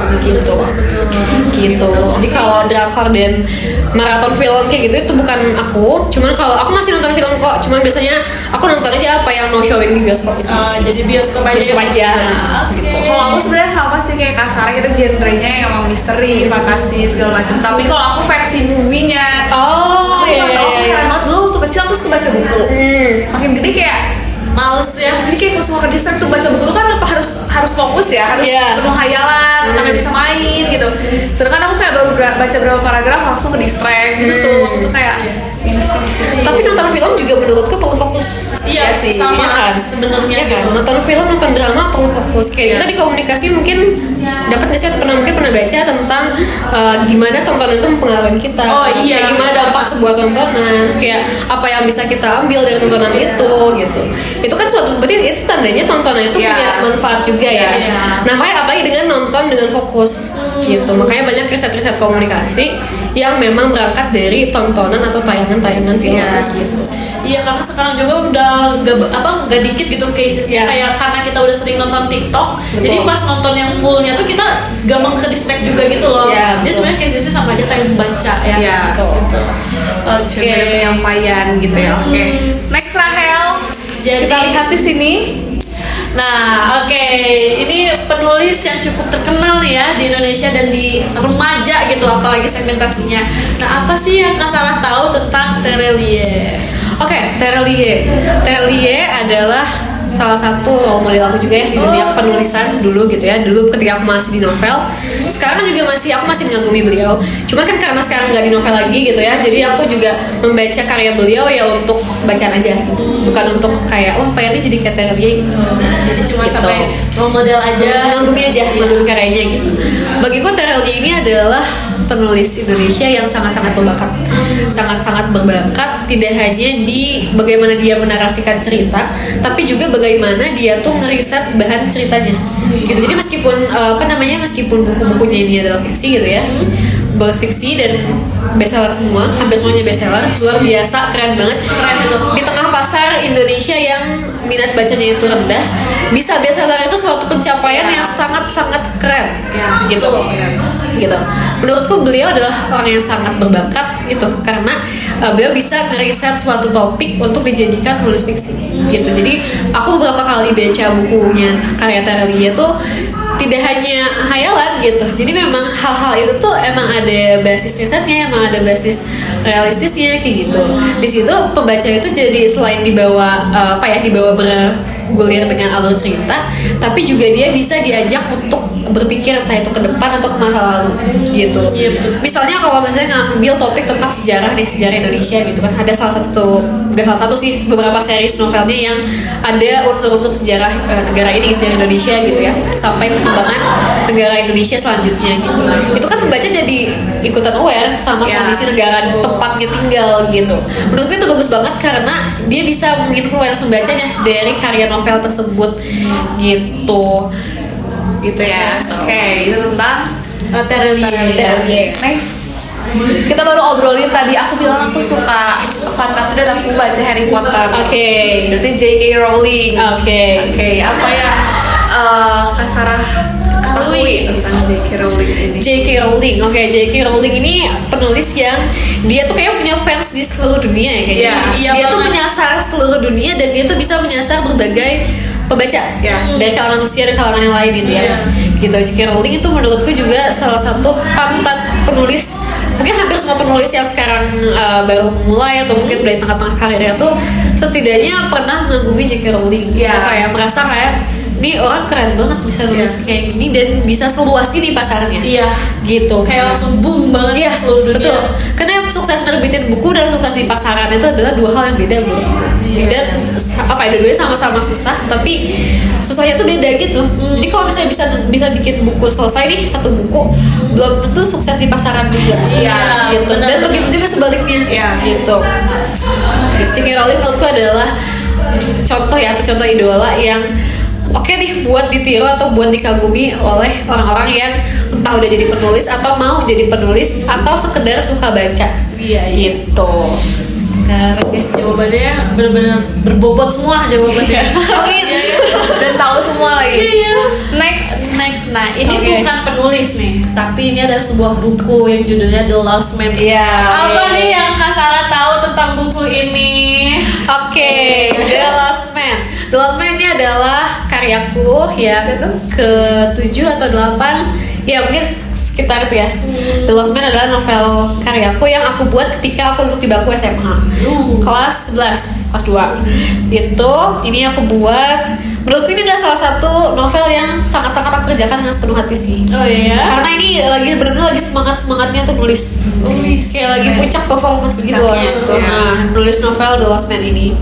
Gitu. Jadi kalau drakor dan maraton film kayak gitu itu bukan aku. Cuman kalau aku masih nonton film kok. Cuman biasanya aku nonton aja apa yang no showing di bioskop itu. Jadi bioskop aja. Gitu. Kalau aku sebenarnya sama sih kayak kasar, kita genrenya yang emang misteri, fantasi segala macam. Tapi kalau aku versi movie-nya, aku keren banget. Dulu waktu kecil aku suka baca buku. Makin gede kayak males ya. Jadi kayak kalau semua kedistrak tuh baca buku tuh kan harus fokus ya, harus penuh hayalan, otaknya bisa main gitu. Sedangkan aku kayak baru baca berapa paragraf langsung ke distract gitu tuh. Itu kayak Tapi nonton film juga menurutku perlu fokus. Iya sih, sama kan? sebenarnya gitu. Nonton film, nonton drama perlu fokus. Kayak kita di komunikasi mungkin dapat nggak sih, atau pernah baca tentang gimana tontonan itu mempengaruhi kita. Kayak gimana dampak sebuah tontonan, kayak apa yang bisa kita ambil dari tontonan itu gitu. Itu kan berarti itu tandanya tontonan itu punya manfaat juga ya. Nah, makanya apalagi dengan nonton dengan fokus gitu. Makanya banyak riset-riset komunikasi yang memang berangkat dari tontonan atau tayangan-tayangan film gitu. Iya, karena sekarang juga udah gak dikit gitu casesnya kayak karena kita udah sering nonton TikTok. Jadi pas nonton yang fullnya tuh kita gampang ke distract juga gitu loh. Jadi sebenarnya casesnya sama aja kayak membaca ya. Gitu. Oke, penyampaian gitu ya. Oke. Next, Rahel. Jadi kita lihat di sini. Nah, ini penulis yang cukup terkenal nih ya di Indonesia dan di remaja gitu, apalagi segmentasinya. Nah, apa sih yang Kak Sarah tahu tentang Terelie? Terelie adalah salah satu role model aku juga ya di dunia penulisan dulu gitu ya. Dulu ketika aku masih di novel, sekarang juga aku masih mengagumi beliau. Cuman kan karena sekarang nggak di novel lagi gitu ya, jadi aku juga membaca karya beliau ya untuk bacaan aja gitu. Bukan untuk kayak wah pengennya jadi kayak Terelie gitu. Jadi cuma gitu. sampai role model aja, mengagumi karyanya gitu. Bagiku Terelie ini adalah penulis Indonesia yang sangat-sangat berbakat, tidak hanya di bagaimana dia menarasikan cerita, tapi juga bagaimana dia tuh ngeriset bahan ceritanya gitu. Jadi meskipun meskipun buku-bukunya ini adalah fiksi gitu ya, berfiksi dan bestseller semua, hampir semuanya bestseller, luar biasa, keren banget. Di tengah pasar Indonesia yang minat bacanya itu rendah, bisa bestseller itu suatu pencapaian yang sangat-sangat keren gitu. Menurutku beliau adalah orang yang sangat berbakat gitu, karena beliau bisa ngeriset suatu topik untuk dijadikan penulis fiksi gitu. Jadi aku beberapa kali baca bukunya karya Terelie tuh tidak hanya hayalan gitu. Jadi memang hal-hal itu tuh emang ada basis risetnya, emang ada basis realistisnya kayak gitu. Di situ pembaca itu jadi selain dibawa bergulir dengan alur cerita, tapi juga dia bisa diajak untuk berpikir entah itu ke depan atau ke masa lalu gitu. Misalnya kalau misalnya ngambil topik tentang sejarah Indonesia gitu kan, ada beberapa series novelnya yang ada unsur-unsur sejarah negara ini, sejarah Indonesia gitu ya, sampai perkembangan negara Indonesia selanjutnya gitu. Itu kan membaca jadi ikutan aware sama kondisi negara tempatnya tinggal gitu. Menurutku itu bagus banget karena dia bisa menginfluence pembacanya dari karya novel tersebut gitu ya. Itu tentang Terelie. Next, kita baru obrolin tadi, aku bilang aku suka fantasi dan aku baca Harry Potter. Berarti J.K. Rowling. Apa yang Kak Sarah ketahui tentang J.K. Rowling ini? J.K. Rowling ini penulis yang dia tuh kayak punya fans di seluruh dunia ya kayaknya. Dia tuh menyasar seluruh dunia dan dia tuh bisa menyasar berbagai pembaca Ya. dari kalangan usia dan kalangan yang lain gitu ya. Gitu. J.K. Rowling itu menurutku juga salah satu panutan penulis, mungkin hampir semua penulis yang sekarang baru mulai atau mungkin dari tengah-tengah karirnya tuh setidaknya pernah mengagumi J.K. Rowling. Ya. Gitu, kayak merasa kayak ini orang keren banget bisa nulis kayak gini dan bisa seluas ini pasarnya. Iya. Gitu. Kayak langsung boom banget Iya, di seluruh dunia. betul. Karena sukses nerbitin buku dan sukses di pasaran itu adalah dua hal yang beda menurutku. Dan apa ya, dua-duanya sama-sama susah, tapi susahnya tuh beda gitu. Jadi kalau misalnya bisa bikin buku selesai nih satu buku, belum tentu sukses di pasaran juga. Iya, gitu. benar, Dan benar. begitu juga sebaliknya. Iya. Gitu. J.K. Rowling menurutku adalah contoh ya, atau contoh idola yang oke nih buat ditiru atau buat dikagumi oleh orang-orang yang entah udah jadi penulis atau mau jadi penulis atau sekedar suka baca. Iya. Gitu. Nah, guys, jawabannya benar-benar berbobot semua jawabannya. Amin. Dan tahu semua lagi. Iya. Next. Nah, ini Oke. bukan penulis nih, tapi ini ada sebuah buku yang judulnya The Lost Man. Iya. Apa nih yang Kak Sarah tahu tentang buku ini? Oke, The Lost Man. The Lost Man ini adalah karyaku yang ke-7 atau 8. Ya mungkin sekitar itu ya. The Lost Man adalah novel karyaku yang aku buat ketika aku duduk di bangku SMA. Kelas 11, kelas 2. Ini aku buat. Menurutku ini adalah salah satu novel yang sangat-sangat aku kerjakan dengan sepenuh hati sih. Oh iya. Karena ini benar-benar lagi semangatnya untuk nulis. Kayak lagi puncak performance gitu loh. Puncaknya, ya. Nah, nulis novel The Lost Man ini.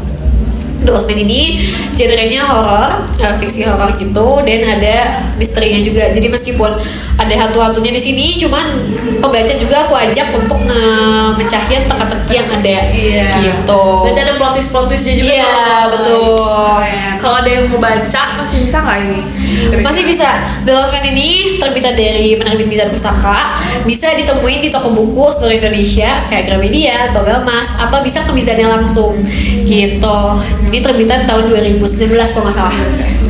The Lost Man ini genrenya horor, fiksi horor gitu, dan ada misterinya juga. Jadi meskipun ada hantu-hantunya di sini, cuman pembaca juga aku ajak untuk mecahin teka-teki yang ada. Iya. Gitu. Berarti ada plot twistnya juga. Iya, tuh. betul. Keren. Kalau ada yang mau baca masih bisa nggak ini? Masih bisa. The Lost Man ini terbitan dari penerbit Mizan Pustaka. Bisa ditemuin di toko buku seluruh Indonesia kayak Gramedia, Toga Mas, atau bisa ke Mizannya langsung. Gitu. Ini terbitan tahun 2019 kalau nggak salah.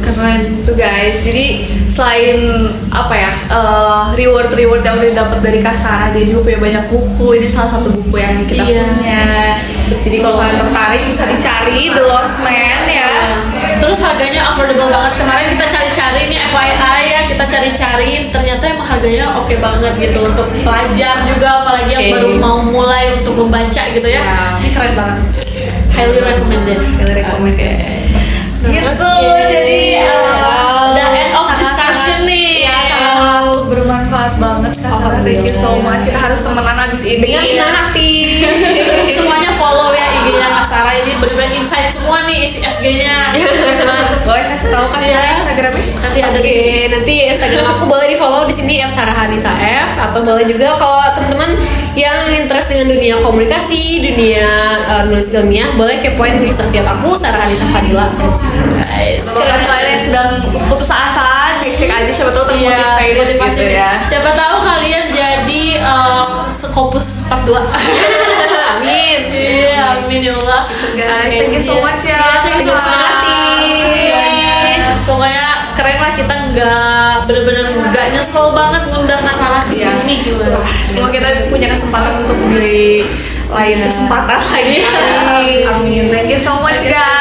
Keren tuh guys. Jadi selain apa ya reward yang udah dapat dari Kak Sarah, dia juga punya banyak buku. Ini salah satu buku yang kita Iya. punya. Jadi kalau kalian tertarik bisa dicari The Lost Man ya. Terus harganya affordable banget. Kemarin kita cari-cari nih FYI ya, kita cari-cari ternyata emang harganya oke banget gitu untuk pelajar juga, apalagi yang Oke. baru mau mulai untuk membaca gitu ya. Ya. Ini keren banget. Highly recommended. Highly recommended. Gitu. Oke. Jadi The end of sangat-sangat- discussion nih. Ya, sangat bermanfaat banget Kak Sarah. Thank you so much. Kita harus temenan abis ini. Dengan senang hati. Semuanya follow ya IG-nya Kak Sarah, ini bener-bener insight semua nih isi SG-nya. Boleh kasih tahu Kak Sarah Iya. Instagramnya? Nanti ada di sini. Oke, nanti Instagram aku boleh di follow di sini @sarahhanisaf, atau boleh juga kalau teman-teman yang interest dengan dunia komunikasi, dunia nulis ilmiah, boleh kepoin di sosial aku Sarah Hanisa Fadila. Sekarang kalian yang sedang putus asa, cek aja siapa tahu Iya, termotivasi motivasi gitu nih. ya. Siapa tahu kalian jadi Scopus part 2. Amin. Iya, amin ya Allah. Guys, Oke, thank you so iya. much ya. Iya, thank you so much. Makasih. Pokoknya keren lah, kita bener-bener nggak nyesel banget ngundang Kak Sarah Iya. kesini gitu. Semoga kita punya kesempatan untuk di lain kesempatan lagi. Amin. Thank you so much guys.